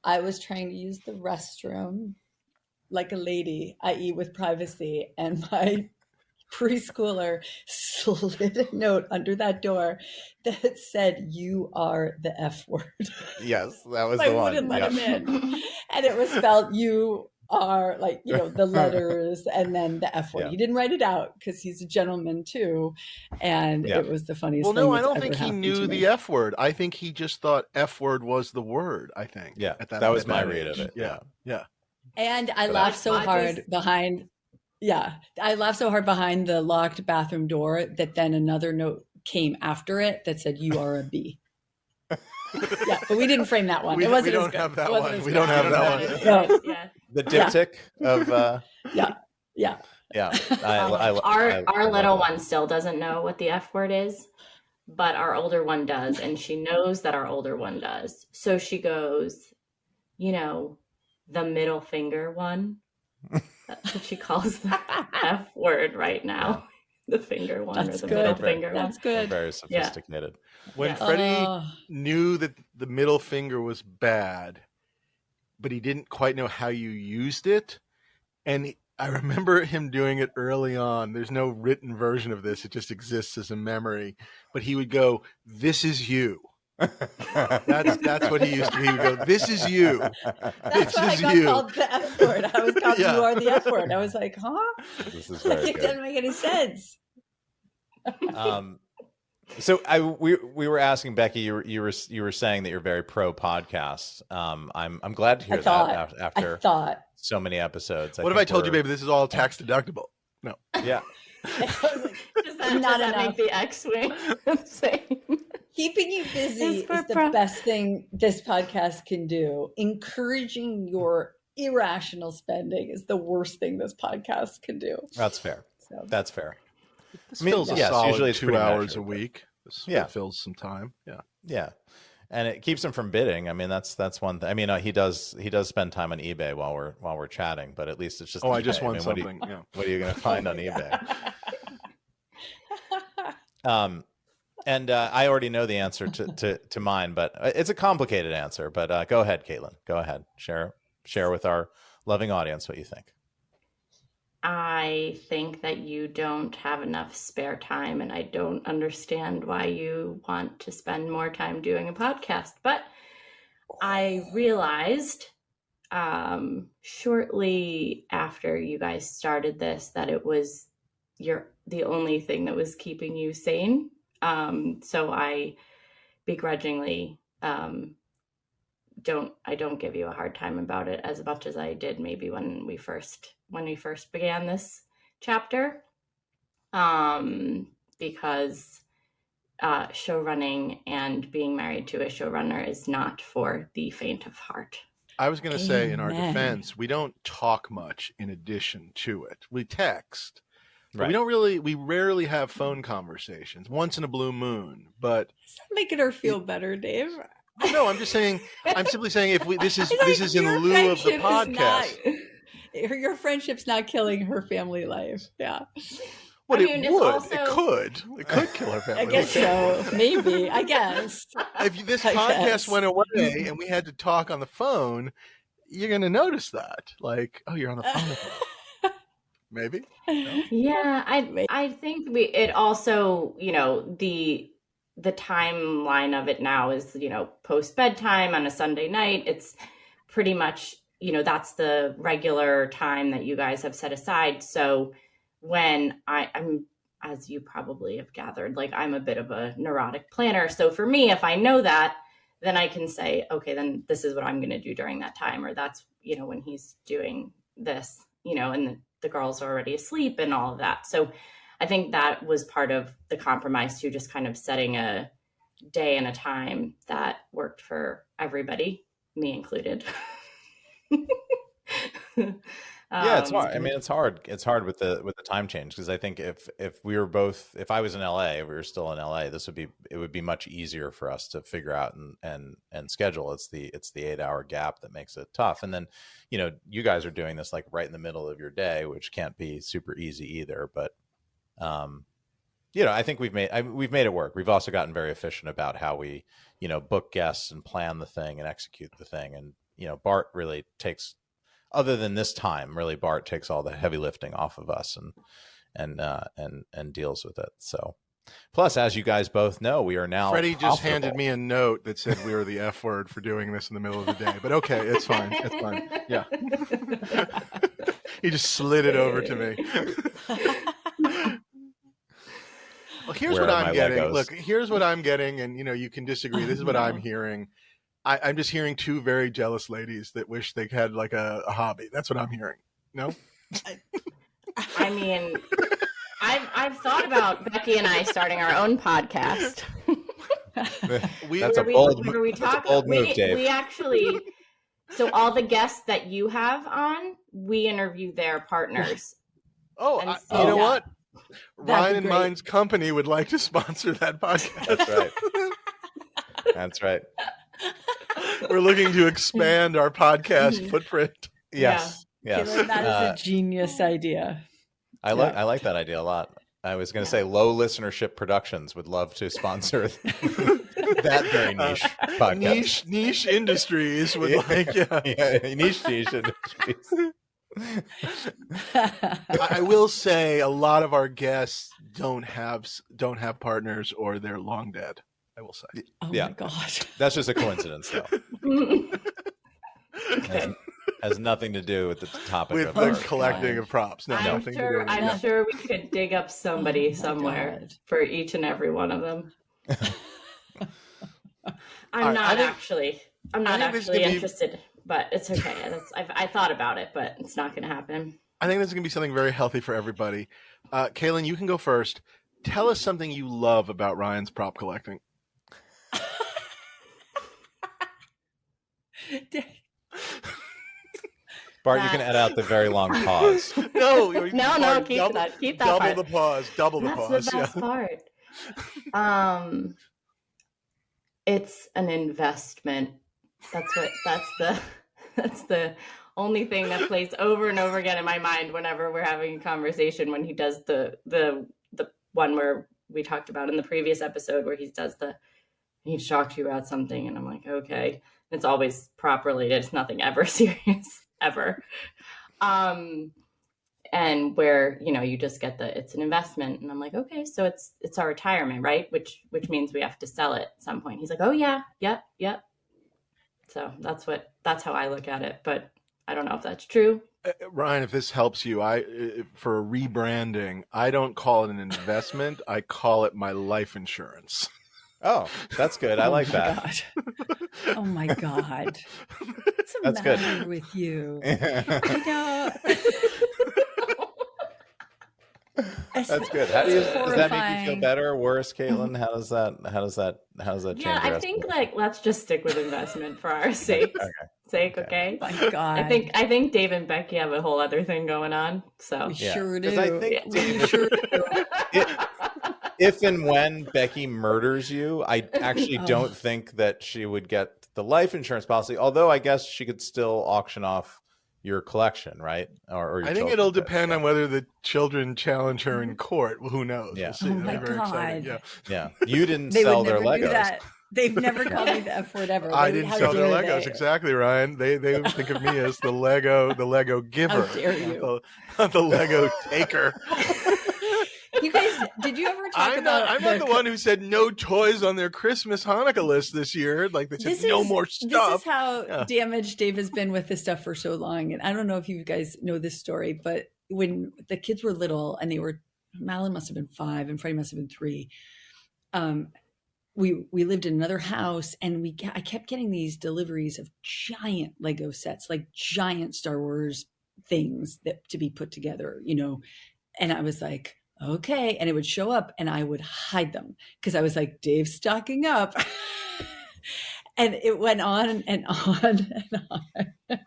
[SPEAKER 3] I was trying to use the restroom like a lady, i.e. with privacy, and my preschooler slid a note under that door that said, you are the F word.
[SPEAKER 1] Yes, that was the one. I
[SPEAKER 3] wouldn't let him in. And it was spelled, you are, like, the letters and then the F word. Yeah. He didn't write it out because he's a gentleman too. And it was the funniest thing.
[SPEAKER 2] Well, no, I don't think he knew the F word. I think he just thought F word was the word, I think.
[SPEAKER 1] Yeah, that was my read of it.
[SPEAKER 2] Yeah.
[SPEAKER 3] And I laughed so hard behind the locked bathroom door that then another note came after it that said, you are a B. Yeah, but we didn't frame that one.
[SPEAKER 2] We don't have that one. We don't have that one.
[SPEAKER 3] No.
[SPEAKER 4] Yeah.
[SPEAKER 1] The diptych of
[SPEAKER 3] Yeah.
[SPEAKER 4] Our little one still doesn't know what the F word is, but our older one does, and she knows that our older one does. So she goes, the middle finger one. That's what she calls the F word right now. The finger one.
[SPEAKER 3] That's
[SPEAKER 4] or the
[SPEAKER 3] good.
[SPEAKER 4] middle finger
[SPEAKER 3] That's
[SPEAKER 4] one.
[SPEAKER 3] good.
[SPEAKER 1] Very sophisticated.
[SPEAKER 2] When Freddie knew that the middle finger was bad, but he didn't quite know how you used it, and I remember him doing it early on. There's no written version of this. It just exists as a memory. But he would go, "This is you." That's what he used to. He would go, "This is you.
[SPEAKER 3] That's why I got called the F word. I was called, you are the F word. I was like, huh?
[SPEAKER 1] This is very
[SPEAKER 3] it doesn't make any sense.
[SPEAKER 1] So we were asking Becky. You were saying that you're very pro podcast. I'm glad to hear that after so many episodes.
[SPEAKER 2] What if I told you, baby, this is all tax deductible? No.
[SPEAKER 1] Yeah.
[SPEAKER 4] Does that make the X-wing the same?
[SPEAKER 3] Keeping you busy is the best thing this podcast can do. Encouraging your irrational spending is the worst thing this podcast can do.
[SPEAKER 1] That's fair. That's fair.
[SPEAKER 2] This fills a solid
[SPEAKER 1] usually it's
[SPEAKER 2] 2 hours a week. It fills some time.
[SPEAKER 1] Yeah. And it keeps him from bidding. I mean, that's one thing. I mean, he does spend time on eBay while we're chatting, but at least it's just.
[SPEAKER 2] I just won something.
[SPEAKER 1] What are you going to find on eBay? And I already know the answer to mine, but it's a complicated answer. But go ahead, Caitlin. Go ahead. Share with our loving audience what you think.
[SPEAKER 4] I think that you don't have enough spare time, and I don't understand why you want to spend more time doing a podcast. But I realized shortly after you guys started this that it was the only thing that was keeping you sane. So I begrudgingly don't give you a hard time about it as much as I did maybe when we first began this chapter, because show running and being married to a showrunner is not for the faint of heart.
[SPEAKER 2] I was going to say, in our
[SPEAKER 3] Amen.
[SPEAKER 2] defense, we don't talk much in addition to it. We text. But
[SPEAKER 1] Right.
[SPEAKER 2] we rarely have phone conversations, once in a blue moon. But
[SPEAKER 3] It's not making her feel better, Dave.
[SPEAKER 2] no, I'm simply saying if this
[SPEAKER 3] It's
[SPEAKER 2] is in
[SPEAKER 3] your
[SPEAKER 2] lieu of the
[SPEAKER 3] friendship is
[SPEAKER 2] podcast.
[SPEAKER 3] your friendship's not killing her family life. Yeah.
[SPEAKER 2] What
[SPEAKER 4] I mean,
[SPEAKER 2] it
[SPEAKER 4] it's
[SPEAKER 2] would.
[SPEAKER 4] also-
[SPEAKER 2] It could kill her family.
[SPEAKER 3] I guess so. Maybe. I guess.
[SPEAKER 2] If this
[SPEAKER 3] I
[SPEAKER 2] podcast
[SPEAKER 3] guess.
[SPEAKER 2] went away and we had to talk on the phone, you're going to notice that. Like, oh, you're on the phone with me. Maybe. No?
[SPEAKER 4] Yeah, I think it also, the timeline of it now is, post bedtime on a Sunday night. It's pretty much, that's the regular time that you guys have set aside. So when I'm, as you probably have gathered, like I'm a bit of a neurotic planner. So for me, if I know that, then I can say, okay, then this is what I'm going to do during that time. Or that's, when he's doing this, and the girls are already asleep and all of that. So I think that was part of the compromise too, just kind of setting a day and a time that worked for everybody, me included.
[SPEAKER 1] Yeah, it's hard. I mean, it's hard. It's hard with the time change, because I think if I was in LA, if we were still in LA, it would be much easier for us to figure out and schedule. It's the 8-hour gap that makes it tough. And then, you guys are doing this like right in the middle of your day, which can't be super easy either. But, I think we've made it work. We've also gotten very efficient about how we, book guests and plan the thing and execute the thing. And, Bart really takes, other than this time, really Bart takes all the heavy lifting off of us and deals with it. So, plus, as you guys both know, we are now
[SPEAKER 2] Freddie just
[SPEAKER 1] profitable.
[SPEAKER 2] handed me a note that said we were the F word for doing this in the middle of the day. But okay, it's fine. It's fine. Yeah. He just slid it over to me. Well, here's
[SPEAKER 1] Where
[SPEAKER 2] what
[SPEAKER 1] are
[SPEAKER 2] I'm
[SPEAKER 1] my
[SPEAKER 2] getting.
[SPEAKER 1] Legos?
[SPEAKER 2] Look, here's what I'm getting, and you can disagree. This is what I'm hearing. I'm just hearing two very jealous ladies that wish they had like a hobby. That's what I'm hearing. No?
[SPEAKER 4] I mean, I've thought about Becky and I starting our own podcast.
[SPEAKER 1] That's a bold move, Dave.
[SPEAKER 4] We actually, so all the guests that you have on, we interview their partners.
[SPEAKER 2] Oh,
[SPEAKER 4] And
[SPEAKER 2] you know what?
[SPEAKER 3] That'd
[SPEAKER 2] Ryan
[SPEAKER 3] be
[SPEAKER 2] and
[SPEAKER 3] great.
[SPEAKER 2] Mine's company would like to sponsor that podcast.
[SPEAKER 1] That's right. That's right.
[SPEAKER 2] We're looking to expand our podcast footprint.
[SPEAKER 1] Yes. Yes.
[SPEAKER 3] Caitlin, that is a genius idea.
[SPEAKER 1] I like that idea a lot. I was going to say Low Listenership Productions would love to sponsor that very niche podcast.
[SPEAKER 2] Niche industries would like,
[SPEAKER 1] niche industries.
[SPEAKER 2] I will say a lot of our guests don't have partners, or they're long dead. I will say.
[SPEAKER 3] Oh
[SPEAKER 1] Yeah.
[SPEAKER 3] my God.
[SPEAKER 1] That's just a coincidence, though. Has nothing to do with the topic
[SPEAKER 2] With
[SPEAKER 1] of
[SPEAKER 2] the
[SPEAKER 1] our-
[SPEAKER 2] collecting of props. No,
[SPEAKER 4] I'm
[SPEAKER 2] nothing to do with
[SPEAKER 4] I'm
[SPEAKER 2] that.
[SPEAKER 4] sure we could dig up somebody
[SPEAKER 3] Oh my
[SPEAKER 4] somewhere
[SPEAKER 3] God.
[SPEAKER 4] for each and every one of them. I'm
[SPEAKER 2] right,
[SPEAKER 4] not
[SPEAKER 2] think
[SPEAKER 4] actually
[SPEAKER 2] this is gonna be-
[SPEAKER 4] interested, but it's okay. I thought about it, but it's not going to happen.
[SPEAKER 2] I think this is going to be something very healthy for everybody. Kaylin, you can go first. Tell us something you love about Ryan's prop collecting.
[SPEAKER 1] Bart, you can edit out the very long pause.
[SPEAKER 2] No,
[SPEAKER 4] No, keep that
[SPEAKER 2] double
[SPEAKER 4] part.
[SPEAKER 2] the pause. Double the
[SPEAKER 4] That's
[SPEAKER 2] pause.
[SPEAKER 4] the best part. It's an investment. That's the only thing that plays over and over again in my mind whenever we're having a conversation, when he does the one where we talked about in the previous episode, where he does I need to talk to you about something, and I'm like, okay. It's always prop related. It's nothing ever serious ever. And where, you just get it's an investment. And I'm like, okay, so it's our retirement, right? Which means we have to sell it at some point. He's like, oh yeah, yep. So that's how I look at it, but I don't know if that's true.
[SPEAKER 2] Ryan, if this helps you, for rebranding, I don't call it an investment. I call it my life insurance.
[SPEAKER 1] Oh, that's good. I like that.
[SPEAKER 3] God. Oh my God. What's the
[SPEAKER 1] That's good.
[SPEAKER 3] matter with you?
[SPEAKER 1] That's good. How do you,
[SPEAKER 3] It's
[SPEAKER 1] does that make you feel
[SPEAKER 3] horrifying.
[SPEAKER 1] better, worse, Caitlin? How does that change
[SPEAKER 4] Yeah, I
[SPEAKER 1] your
[SPEAKER 4] think
[SPEAKER 1] estimate?
[SPEAKER 4] like let's just stick with investment for our sake.
[SPEAKER 1] Okay.
[SPEAKER 4] Okay.
[SPEAKER 3] My God.
[SPEAKER 4] I think Dave and Becky have a whole other thing going on. So
[SPEAKER 3] We
[SPEAKER 1] Yeah,
[SPEAKER 3] sure
[SPEAKER 1] 'cause
[SPEAKER 3] do.
[SPEAKER 1] I think
[SPEAKER 3] We
[SPEAKER 1] David-
[SPEAKER 3] sure do.
[SPEAKER 1] If and when Becky murders you, I actually
[SPEAKER 3] Oh.
[SPEAKER 1] don't think that she would get the life insurance policy. Although I guess she could still auction off your collection, right? Or your
[SPEAKER 2] I think
[SPEAKER 1] children
[SPEAKER 2] it'll
[SPEAKER 1] could,
[SPEAKER 2] depend on whether the children challenge her in court. Well, who knows?
[SPEAKER 1] Yeah.
[SPEAKER 2] We'll see.
[SPEAKER 3] Oh
[SPEAKER 2] That'll
[SPEAKER 3] my
[SPEAKER 2] be very exciting.
[SPEAKER 3] God.
[SPEAKER 2] Yeah.
[SPEAKER 1] Yeah, you didn't
[SPEAKER 3] They
[SPEAKER 1] sell
[SPEAKER 3] would
[SPEAKER 1] their
[SPEAKER 3] never do
[SPEAKER 1] Legos.
[SPEAKER 3] that. They've never called me the F word ever.
[SPEAKER 2] I didn't
[SPEAKER 3] How
[SPEAKER 2] sell their
[SPEAKER 3] dare
[SPEAKER 2] Legos.
[SPEAKER 3] they?
[SPEAKER 2] Exactly, Ryan. They would think of me as the Lego giver.
[SPEAKER 3] How dare you?
[SPEAKER 2] Not the Lego taker.
[SPEAKER 3] You guys, did you ever talk about?
[SPEAKER 2] I'm not the one who said no toys on their Christmas Hanukkah list this year. Like they said, no more stuff.
[SPEAKER 3] This is how
[SPEAKER 2] Yeah.
[SPEAKER 3] damaged Dave has been with this stuff for so long. And I don't know if you guys know this story, but when the kids were little and Madeline must have been 5 and Freddie must have been 3. We lived in another house and I kept getting these deliveries of giant Lego sets, like giant Star Wars things that to be put together, and I was like, okay. And it would show up and I would hide them because I was like, Dave's stocking up. And it went on and on and on.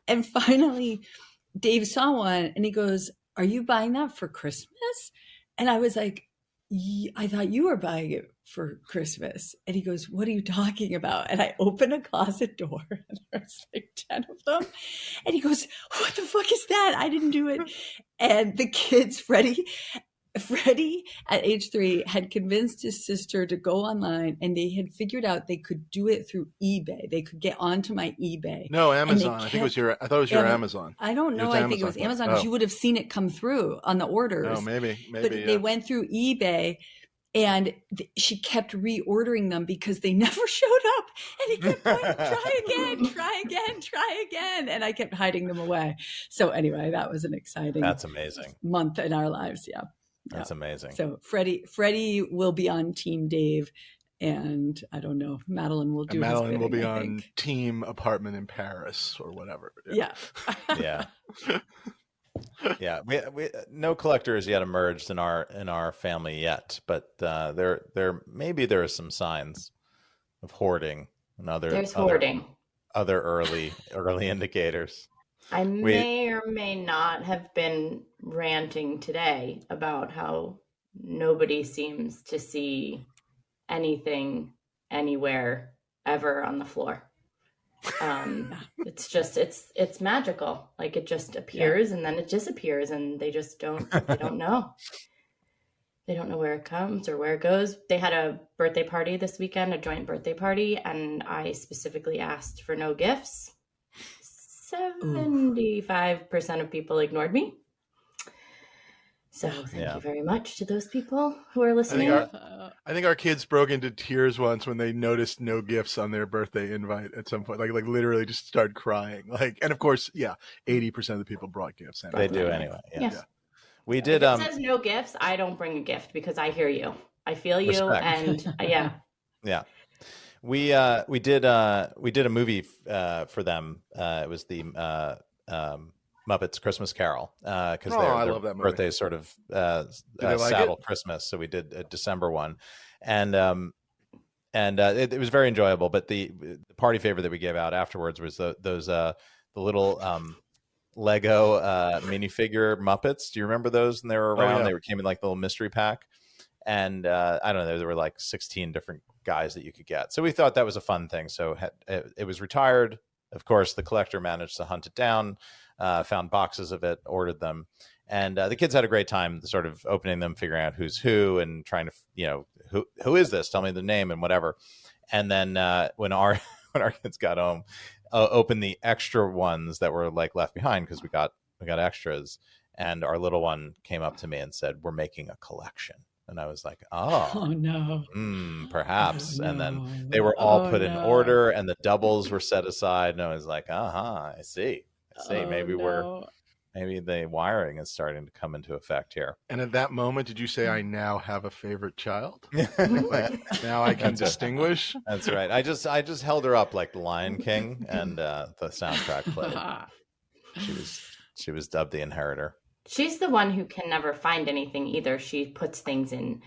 [SPEAKER 3] And finally, Dave saw one and he goes, are you buying that for Christmas? And I was like, I thought you were buying it for Christmas. And he goes, what are you talking about? And I open a closet door and there's like 10 of them. And he goes, what the fuck is that? I didn't do it. And the kids, Freddie at age 3 had convinced his sister to go online and they had figured out they could do it through eBay. They could get onto my eBay.
[SPEAKER 2] No, Amazon. I thought it was your Amazon.
[SPEAKER 3] I don't know. I think it was Amazon because you would have seen it come through on the orders.
[SPEAKER 2] Oh, maybe.
[SPEAKER 3] But they went through eBay and she kept reordering them because they never showed up. And he kept going, try again. And I kept hiding them away. So anyway, that was an exciting
[SPEAKER 1] That's amazing.
[SPEAKER 3] month in our lives. Yeah.
[SPEAKER 1] That's amazing.
[SPEAKER 3] So Freddie will be on Team Dave, and I don't know. Madeline will do.
[SPEAKER 2] Madeline will be
[SPEAKER 3] I
[SPEAKER 2] on
[SPEAKER 3] think.
[SPEAKER 2] Team Apartment in Paris or whatever.
[SPEAKER 3] Yeah.
[SPEAKER 1] Yeah. Yeah. We no collectors yet emerged in our family yet, but there are some signs of hoarding and
[SPEAKER 4] there's hoarding.
[SPEAKER 1] Other early indicators.
[SPEAKER 4] I may or may not have been ranting today about how nobody seems to see anything anywhere ever on the floor. It's just it's magical. Like it just appears and then it disappears and they don't know. They don't know where it comes or where it goes. They had a birthday party this weekend, a joint birthday party, and I specifically asked for no gifts. 75% of people ignored me. So thank you very much to those people who are listening.
[SPEAKER 2] I think our kids broke into tears once when they noticed no gifts on their birthday invite at some point. Like literally just started crying. And of course, 80% of the people brought gifts.
[SPEAKER 1] They do anyway.
[SPEAKER 4] Yeah.
[SPEAKER 1] We did.
[SPEAKER 4] If it says no gifts, I don't bring a gift because I hear you. I feel you,
[SPEAKER 1] Respect.
[SPEAKER 4] and yeah.
[SPEAKER 1] Yeah. We did a movie for them. It was the Muppets Christmas Carol because
[SPEAKER 2] I
[SPEAKER 1] their
[SPEAKER 2] love that movie.
[SPEAKER 1] birthday is sort of
[SPEAKER 2] like
[SPEAKER 1] saddle
[SPEAKER 2] it?
[SPEAKER 1] Christmas, so we did a December one, and it was very enjoyable. But the party favor that we gave out afterwards was the little Lego minifigure Muppets. Do you remember those? And they were around. They came in like the little mystery pack, and I don't know. There were like 16 different guys that you could get. So we thought that was a fun thing. So it was retired. Of course, the collector managed to hunt it down, found boxes of it, ordered them. And the kids had a great time sort of opening them, figuring out who's who and trying to, who is this? Tell me the name and whatever. And then when our kids got home, opened the extra ones that were like left behind because we got extras. And our little one came up to me and said, "We're making a collection." And I was like,
[SPEAKER 3] oh no,
[SPEAKER 1] perhaps.
[SPEAKER 3] Oh, no.
[SPEAKER 1] And then they were all put in order and the doubles were set aside. And I was like, I see. Maybe the wiring is starting to come into effect here.
[SPEAKER 2] And at that moment, did you say, I now have a favorite child? Like, now I can distinguish?
[SPEAKER 1] That's right. I just held her up like the Lion King and the soundtrack played. She was dubbed the inheritor.
[SPEAKER 4] She's the one who can never find anything either. She puts things in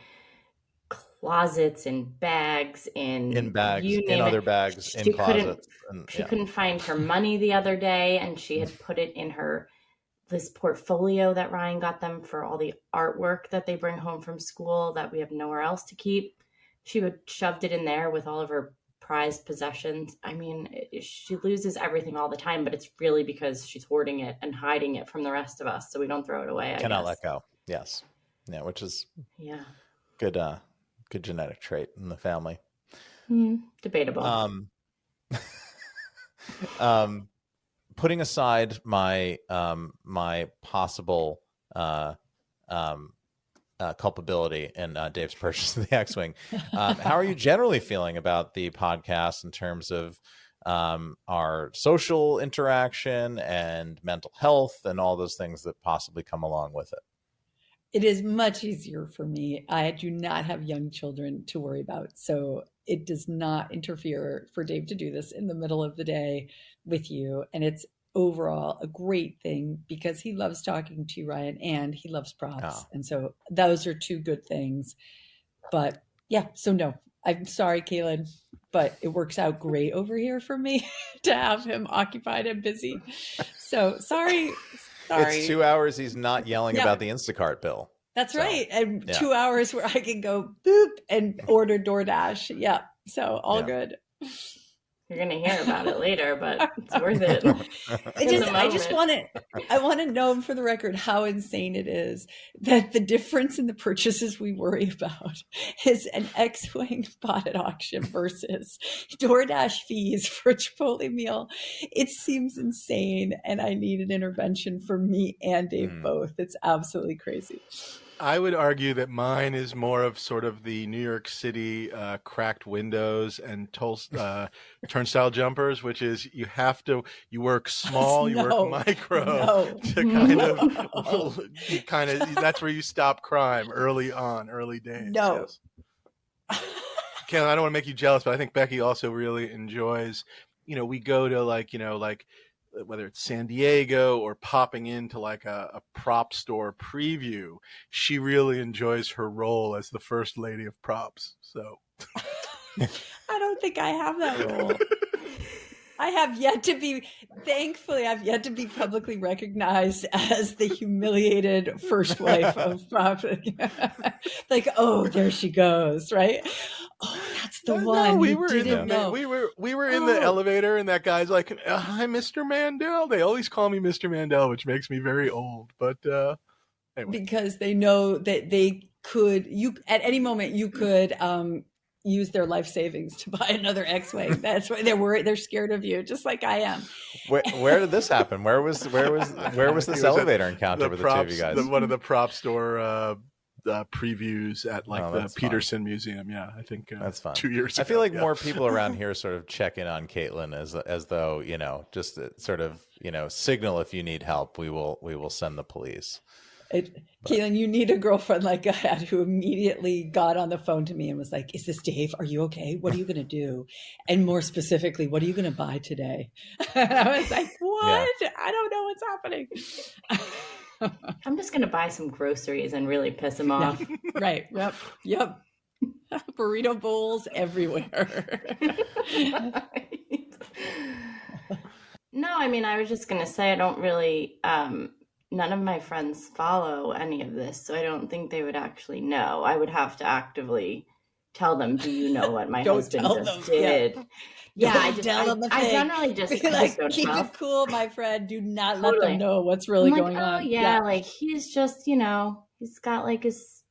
[SPEAKER 4] closets, in bags,
[SPEAKER 1] In bags,
[SPEAKER 4] you
[SPEAKER 1] in
[SPEAKER 4] name
[SPEAKER 1] other
[SPEAKER 4] it.
[SPEAKER 1] bags, in
[SPEAKER 4] She couldn't.
[SPEAKER 1] closets, and
[SPEAKER 4] She couldn't find her money the other day, and she had put it in this portfolio that Ryan got them for all the artwork that they bring home from school that we have nowhere else to keep. She would shoved it in there with all of her prized possessions. I mean, she loses everything all the time, but it's really because she's hoarding it and hiding it from the rest of us, so we don't throw it away. I
[SPEAKER 1] cannot
[SPEAKER 4] guess.
[SPEAKER 1] let go. Yes, yeah, which is
[SPEAKER 4] Yeah,
[SPEAKER 1] good. Good genetic trait in the family.
[SPEAKER 4] Debatable.
[SPEAKER 1] Putting aside my my possible culpability in Dave's purchase of the X-Wing, how are you generally feeling about the podcast in terms of our social interaction and mental health and all those things that possibly come along with it?
[SPEAKER 3] It is much easier for me. I do not have young children to worry about. So it does not interfere for Dave to do this in the middle of the day with you. And it's overall a great thing because he loves talking to you, Ryan, and he loves props. And so those are two good things. But yeah, so no, I'm sorry, Kaylin, but it works out great over here for me to have him occupied and busy. So sorry.
[SPEAKER 1] It's 2 hours he's not yelling about the Instacart bill.
[SPEAKER 3] That's right. And 2 hours where I can go boop and order DoorDash. Yeah. So all good.
[SPEAKER 4] You're going to hear about it later, but it's worth it.
[SPEAKER 3] I want to know for the record how insane it is that the difference in the purchases we worry about is an X-Wing bought at auction versus DoorDash fees for a Chipotle meal. It seems insane, and I need an intervention for me and Dave both. It's absolutely crazy.
[SPEAKER 2] I would argue that mine is more of sort of the New York City cracked windows and turnstile jumpers, which is you work small, you work micro to kind of that's where you stop crime early days. Yes. Ken, I don't want to make you jealous, but I think Becky also really enjoys, we go to whether it's San Diego or popping into like a prop store preview, she really enjoys her role as the first lady of props. So
[SPEAKER 3] I don't think I have that role. Thankfully, I've yet to be publicly recognized as the humiliated first wife of prop. Like, oh, there she goes, right? Oh, that's the one.
[SPEAKER 2] No, we were in the elevator, and that guy's like, "Hi, Mr. Mandel." They always call me Mr. Mandel, which makes me very old. But anyway.
[SPEAKER 3] Because they know that they could. At any moment you could use their life savings to buy another X-Wing. That's why they're worried. They're scared of you, just like I am.
[SPEAKER 1] Where did this happen? Where was this elevator encounter with the two of you guys?
[SPEAKER 2] One of the prop store previews at the Peterson Museum. Yeah, I think
[SPEAKER 1] that's fun.
[SPEAKER 2] 2 years ago.
[SPEAKER 1] I feel like more people around here sort of check in on Caitlin as though, just sort of, signal if you need help, we will send the police.
[SPEAKER 3] Caitlin, you need a girlfriend like I had who immediately got on the phone to me and was like, "Is this Dave? Are you okay? What are you going to do? And more specifically, what are you going to buy today?" And I was like, "What? Yeah. I don't know what's happening."
[SPEAKER 4] I'm just going to buy some groceries and really piss him off.
[SPEAKER 3] Right. Yep. Burrito bowls everywhere.
[SPEAKER 4] No, I mean, I was just going to say I don't really... none of my friends follow any of this, so I don't think they would actually know. I would have to actively tell them, "Do you know what my husband just did?" Yeah, I generally just
[SPEAKER 3] like, keep it cool, my friend. Do not let them know what's really going on.
[SPEAKER 4] Yeah, like he's just, he's got like his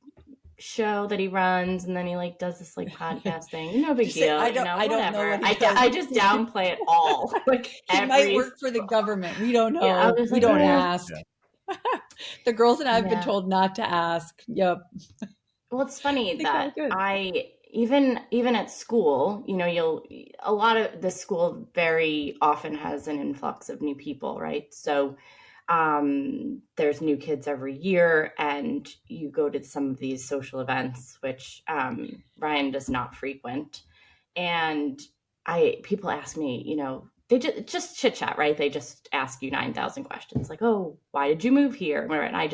[SPEAKER 4] show that he runs, and then he like does this like podcast thing. No big deal.
[SPEAKER 3] I don't know.
[SPEAKER 4] I just downplay it all. Like
[SPEAKER 3] he might work for the government. We don't know. We don't ask. Yeah. The girls and I have been told not to ask. Yep.
[SPEAKER 4] Well, it's funny that even at school, a lot of the school very often has an influx of new people, right? So there's new kids every year, and you go to some of these social events, which Ryan does not frequent. And people ask me, they just chit chat, right? They just ask you 9,000 questions, like, oh, why did you move here? And I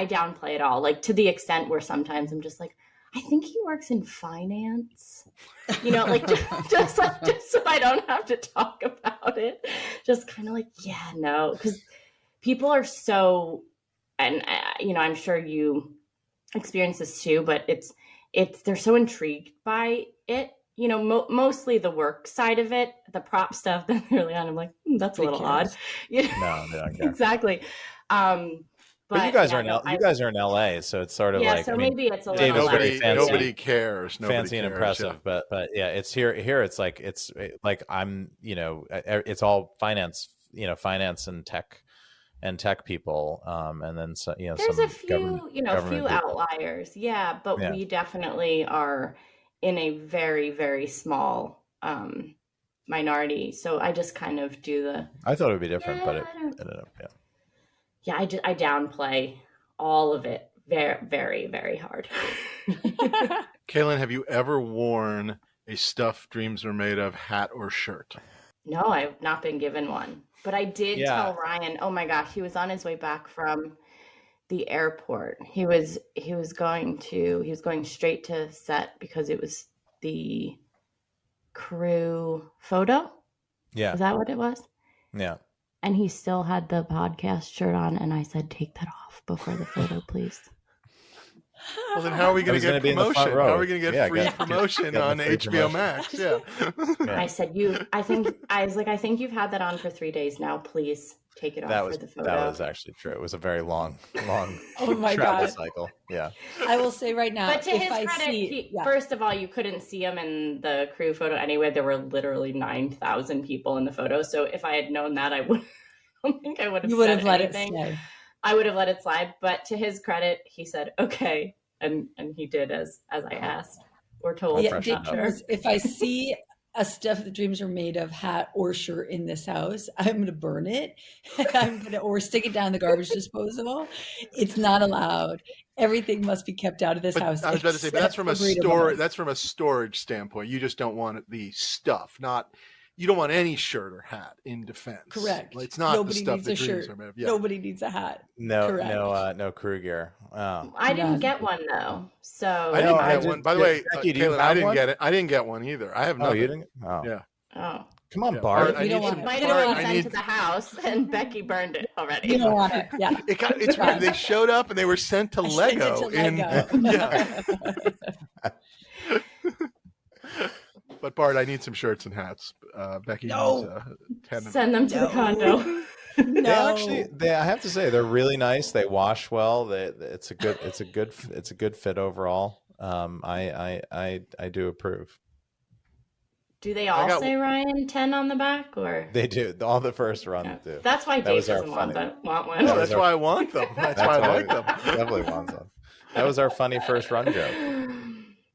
[SPEAKER 4] downplay it all, like to the extent where sometimes I'm just like, I think he works in finance, like just so I don't have to talk about it. Just kind of like, yeah, no, because people are so, and I'm sure you experience this too, but they're so intrigued by it. Mostly the work side of it, the prop stuff. Then early on, I'm like, that's a little odd.
[SPEAKER 1] No, they don't care.
[SPEAKER 4] Exactly.
[SPEAKER 1] But you guys are in LA, so it's sort of like,
[SPEAKER 4] so maybe it's a
[SPEAKER 1] Dave
[SPEAKER 4] little
[SPEAKER 1] is very fancy.
[SPEAKER 2] Nobody cares.
[SPEAKER 1] Fancy and impressive,
[SPEAKER 2] yeah.
[SPEAKER 1] but yeah, it's here. It's like I'm, it's all finance, finance and tech people, and then there's
[SPEAKER 4] a few outliers, but we definitely are in a very, very small minority. So I just kind of do
[SPEAKER 1] I thought it would be different, but it ended up,
[SPEAKER 4] I downplay all of it very, very, very hard.
[SPEAKER 2] Kaylin, have you ever worn a stuff dreams are made of hat or shirt?
[SPEAKER 4] No, I've not been given one. But I did tell Ryan, oh my gosh, he was on his way back from the airport. He was going straight to set because it was the crew photo.
[SPEAKER 1] Yeah.
[SPEAKER 4] Is that what it was?
[SPEAKER 1] Yeah.
[SPEAKER 4] And he still had the podcast shirt on, and I said, take that off before the photo, please.
[SPEAKER 2] Well, then how are we going to get promotion? How are we going to get free promotion on HBO Max? Yeah.
[SPEAKER 4] I said, I think you've had that on for 3 days now. Please take it off for the photo.
[SPEAKER 1] That was actually true. It was a very long
[SPEAKER 3] oh my
[SPEAKER 1] travel
[SPEAKER 3] God.
[SPEAKER 1] cycle. Yeah.
[SPEAKER 3] I will say right now,
[SPEAKER 4] but to his credit, first of all, you couldn't see him in the crew photo anyway. There were literally 9,000 people in the photo. So if I had known that, I don't think I would have. You would have let it slide. I would have let it slide. But to his credit, he said, okay. And he did as I asked or told.
[SPEAKER 3] Yeah, if I see a stuff that dreams are made of hat or shirt in this house, I'm going to burn it. Or stick it down the garbage disposal. It's not allowed. Everything must be kept out of this house.
[SPEAKER 2] I was about to say, but that's from a storage. That's from a storage standpoint. You just don't want the stuff, you don't want any shirt or hat in defense.
[SPEAKER 3] Correct.
[SPEAKER 2] It's not Nobody the stuff that dreams are made of. Yeah.
[SPEAKER 3] Nobody needs a hat.
[SPEAKER 1] No crew gear.
[SPEAKER 4] I didn't get one though. So
[SPEAKER 2] I didn't get one. By the way,
[SPEAKER 1] Becky,
[SPEAKER 2] Kaylin, I didn't get it. I didn't get one either. I have nothing.
[SPEAKER 1] Oh, you didn't? Oh.
[SPEAKER 2] Yeah.
[SPEAKER 4] Oh.
[SPEAKER 1] Come on, Bart.
[SPEAKER 4] You might have been sent to the house, and Becky burned it already.
[SPEAKER 3] You don't want it. Yeah.
[SPEAKER 2] It's weird. They showed up and they were sent to Lego. Yeah. But Bart, I need some shirts and hats. Becky needs 10.
[SPEAKER 4] Send them to the condo.
[SPEAKER 3] No.
[SPEAKER 1] I have to say, they're really nice. They wash well. It's a good fit overall. I do approve.
[SPEAKER 4] Do they all say Ryan 10 on the back, or
[SPEAKER 1] they do? All the first run do.
[SPEAKER 4] That's why Dave doesn't want one.
[SPEAKER 2] No, that's why I want them. That's why I like them.
[SPEAKER 1] Definitely want them. That was our funny first run joke.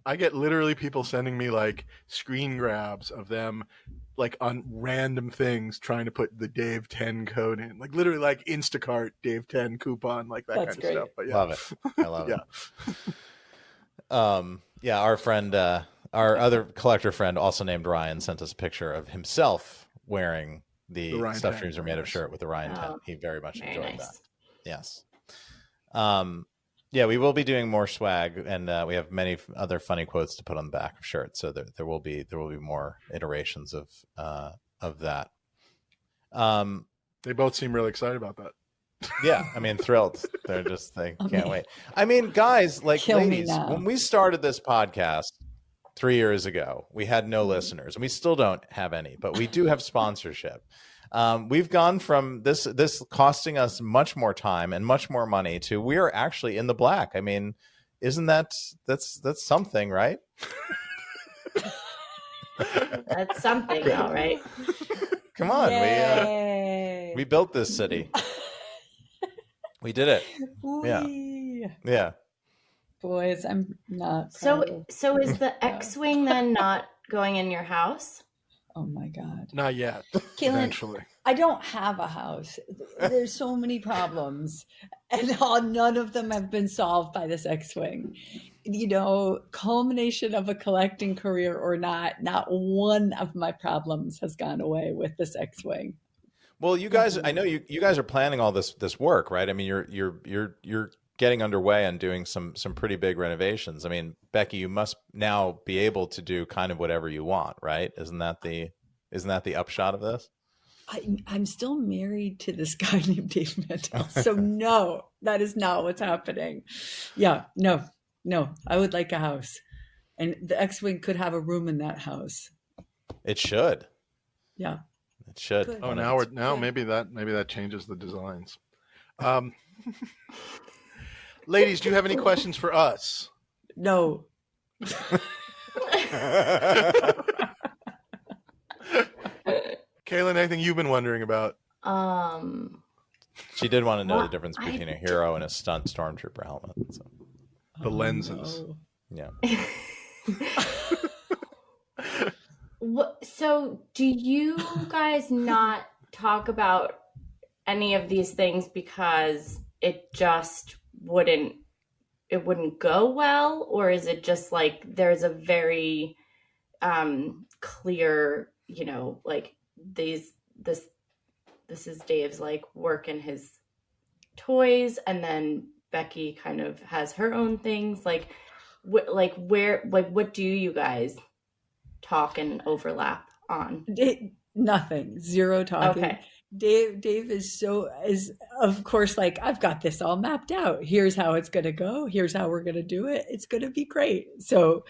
[SPEAKER 2] I get literally people sending me like screen grabs of them like on random things trying to put the Dave 10 code in. Like literally like Instacart Dave 10 coupon, like that kind of stuff. But yeah.
[SPEAKER 1] Love it. I love it. Yeah, our friend our other collector friend, also named Ryan, sent us a picture of himself wearing the Stuff Dreams Are Made of shirt with the Ryan 10. He very much enjoyed that. Yes. Yeah, we will be doing more swag, and we have many other funny quotes to put on the back of shirts. So there will be more iterations of that.
[SPEAKER 2] They both seem really excited about that.
[SPEAKER 1] Yeah, I mean, thrilled. They can't wait. I mean, guys, like ladies, when we started this podcast 3 years ago, we had no listeners, and we still don't have any, but we do have sponsorship. We've gone from this costing us much more time and much more money to we are actually in the black. I mean, isn't that's something, right?
[SPEAKER 4] That's something, all right.
[SPEAKER 1] Come on, we built this city. We did it. Yeah.
[SPEAKER 3] Boys, I'm not.
[SPEAKER 4] So is the X-Wing then not going in your house?
[SPEAKER 3] Oh my God.
[SPEAKER 2] Not yet.
[SPEAKER 3] Caitlin,
[SPEAKER 2] Eventually.
[SPEAKER 3] I don't have a house. There's so many problems, and none of them have been solved by this X-Wing. Culmination of a collecting career or not one of my problems has gone away with this X-Wing.
[SPEAKER 1] Well, you guys, I know you guys are planning all this work, right? I mean, you're getting underway and doing some pretty big renovations. I mean, Becky, you must now be able to do kind of whatever you want, right? Isn't that the upshot of this?
[SPEAKER 3] I'm still married to this guy named Dave Mandel. So no, that is not what's happening. Yeah, no, I would like a house. And the X-Wing could have a room in that house.
[SPEAKER 1] It should.
[SPEAKER 3] Yeah.
[SPEAKER 1] It should.
[SPEAKER 3] Good.
[SPEAKER 2] Oh, now maybe that changes the designs. Ladies, do you have any questions for us?
[SPEAKER 3] No.
[SPEAKER 2] Kaylin, anything you've been wondering about?
[SPEAKER 1] She did want to know the difference between a hero and a stunt stormtrooper helmet. So.
[SPEAKER 2] The lenses.
[SPEAKER 3] No.
[SPEAKER 1] Yeah.
[SPEAKER 4] So do you guys not talk about any of these things because it just wouldn't go well? Or is it just like there's a very clear, like this is Dave's like work and his toys, and then Becky kind of has her own things. Like what do you guys talk and overlap on?
[SPEAKER 3] Nothing. Zero talking.
[SPEAKER 4] Okay.
[SPEAKER 3] Dave is of course like, I've got this all mapped out. Here's how it's going to go. Here's how we're going to do it. It's going to be great. So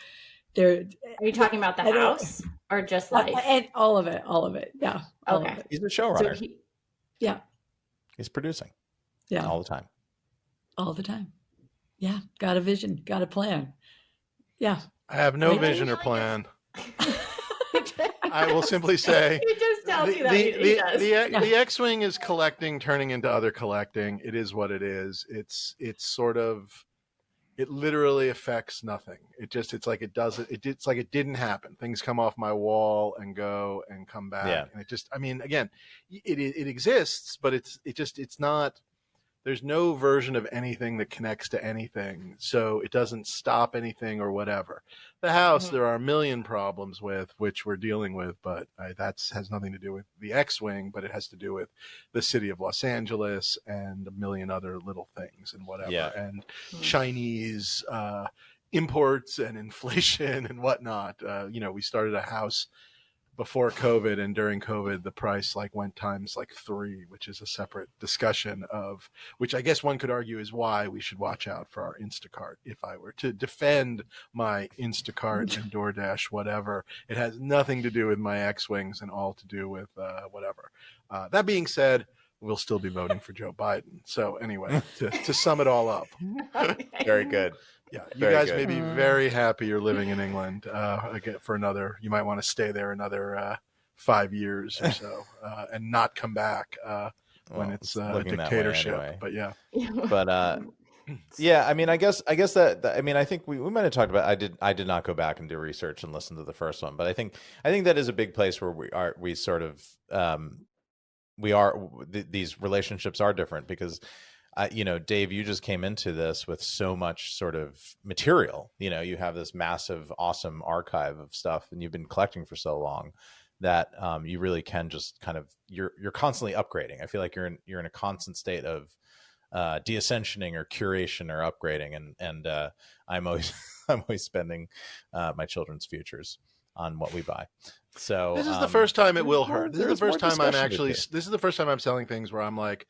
[SPEAKER 3] there.
[SPEAKER 4] Are you talking about the house or just life?
[SPEAKER 3] And all of it. Yeah.
[SPEAKER 4] Okay.
[SPEAKER 3] Of it.
[SPEAKER 1] He's a showrunner.
[SPEAKER 3] So yeah.
[SPEAKER 1] He's producing.
[SPEAKER 3] Yeah.
[SPEAKER 1] All the time.
[SPEAKER 3] All the time. Yeah. Got a vision. Got a plan. Yeah.
[SPEAKER 2] I have no vision or plan. I will simply say
[SPEAKER 4] He just tells you that he does.
[SPEAKER 2] the X-Wing is collecting, turning into other collecting. It is what it is. It's sort of, it literally affects nothing. It's like it didn't happen. Things come off my wall and go and come back.
[SPEAKER 1] Yeah.
[SPEAKER 2] And it just, I mean, again, it exists, but it's not. There's no version of anything that connects to anything, so it doesn't stop anything or whatever. The house, there are a million problems with, which we're dealing with, but that has nothing to do with the X-Wing, but it has to do with the city of Los Angeles and a million other little things and whatever, and Chinese imports and inflation and whatnot. We started a house before COVID, and during COVID, the price went times 3, which is a separate discussion of, which I guess one could argue is why we should watch out for our Instacart. If I were to defend my Instacart and DoorDash, whatever, it has nothing to do with my X-Wings and all to do with whatever. That being said, we'll still be voting for Joe Biden. So anyway, to sum it all up.
[SPEAKER 1] Very good.
[SPEAKER 2] Yeah, you guys may be very happy you're living in England again for another. You might want to stay there another 5 years or so and not come back when it's a dictatorship. Anyway. But yeah,
[SPEAKER 1] yeah. I mean, I guess that I mean, I think we might have talked about. I did not go back and do research and listen to the first one, but I think that is a big place where we sort of these relationships are different because. Dave, you just came into this with so much sort of material. You have this massive, awesome archive of stuff, and you've been collecting for so long that you really can just kind of you're constantly upgrading. I feel like you're in a constant state of deascensioning or curation or upgrading, and I'm always spending my children's futures on what we buy. So
[SPEAKER 2] this is the first time it will hurt. This is the first time I'm selling things where I'm like,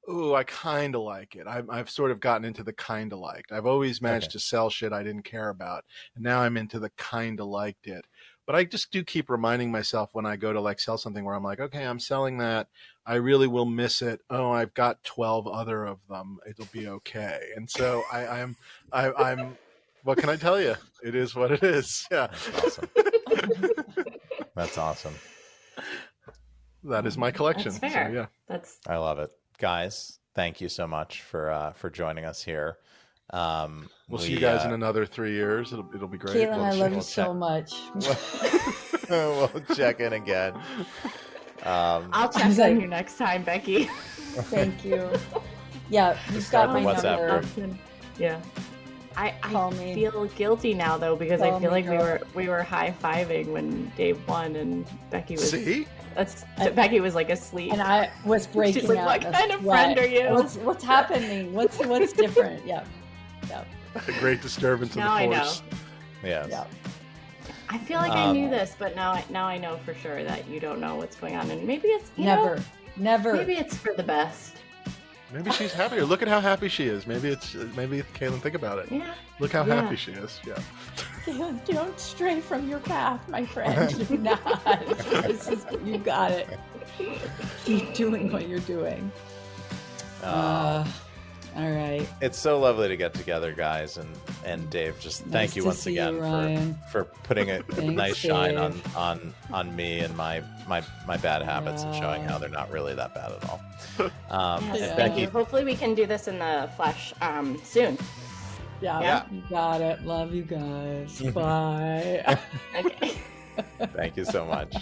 [SPEAKER 2] oh, I kind of like it. I've sort of gotten into the kind of liked. I've always managed to sell shit I didn't care about. And now I'm into the kind of liked it. But I just do keep reminding myself when I go to sell something where I'm like, okay, I'm selling that. I really will miss it. Oh, I've got 12 other of them. It'll be okay. And so I'm what can I tell you? It is what it is. Yeah.
[SPEAKER 1] That's awesome. That's awesome.
[SPEAKER 2] That is my collection.
[SPEAKER 4] That's fair.
[SPEAKER 2] So, yeah.
[SPEAKER 1] I love it. Guys, thank you so much for joining us here.
[SPEAKER 2] We'll see you guys in another 3 years. It'll be great.
[SPEAKER 3] Caitlin, I love you so much.
[SPEAKER 1] We'll check in again.
[SPEAKER 4] I'll check on you next time, Becky.
[SPEAKER 3] Thank you. Yeah, you've got my number.
[SPEAKER 4] Yeah. I feel guilty now though, because I feel like we were high-fiving when Dave won and Becky was Becky was like asleep.
[SPEAKER 3] And I was breaking
[SPEAKER 4] She's like,
[SPEAKER 3] out.
[SPEAKER 4] what kind of friend are you?
[SPEAKER 3] What's happening? What's different? Yep.
[SPEAKER 2] A great disturbance
[SPEAKER 4] now
[SPEAKER 2] of the force.
[SPEAKER 1] I know. Yes.
[SPEAKER 3] Yep.
[SPEAKER 4] I feel like I knew this, but now I know for sure that you don't know what's going on, and maybe it's
[SPEAKER 3] never.
[SPEAKER 4] Maybe it's for the best.
[SPEAKER 2] Maybe she's happier. Look at how happy she is. Maybe Caitlin, think about it.
[SPEAKER 4] Yeah.
[SPEAKER 2] Look how happy she is. Yeah.
[SPEAKER 3] Caitlin, don't stray from your path, my friend. Do not. You got it. Keep doing what you're doing. All right.
[SPEAKER 1] It's so lovely to get together, guys, and Dave. Just thank you once again for putting a nice shine on me and my bad habits and showing how they're not really that bad at all.
[SPEAKER 4] Yes, Becky, hopefully we can do this in the flesh soon.
[SPEAKER 3] Yeah, you got it. Love you guys. Bye.
[SPEAKER 4] Okay.
[SPEAKER 1] Thank you so much.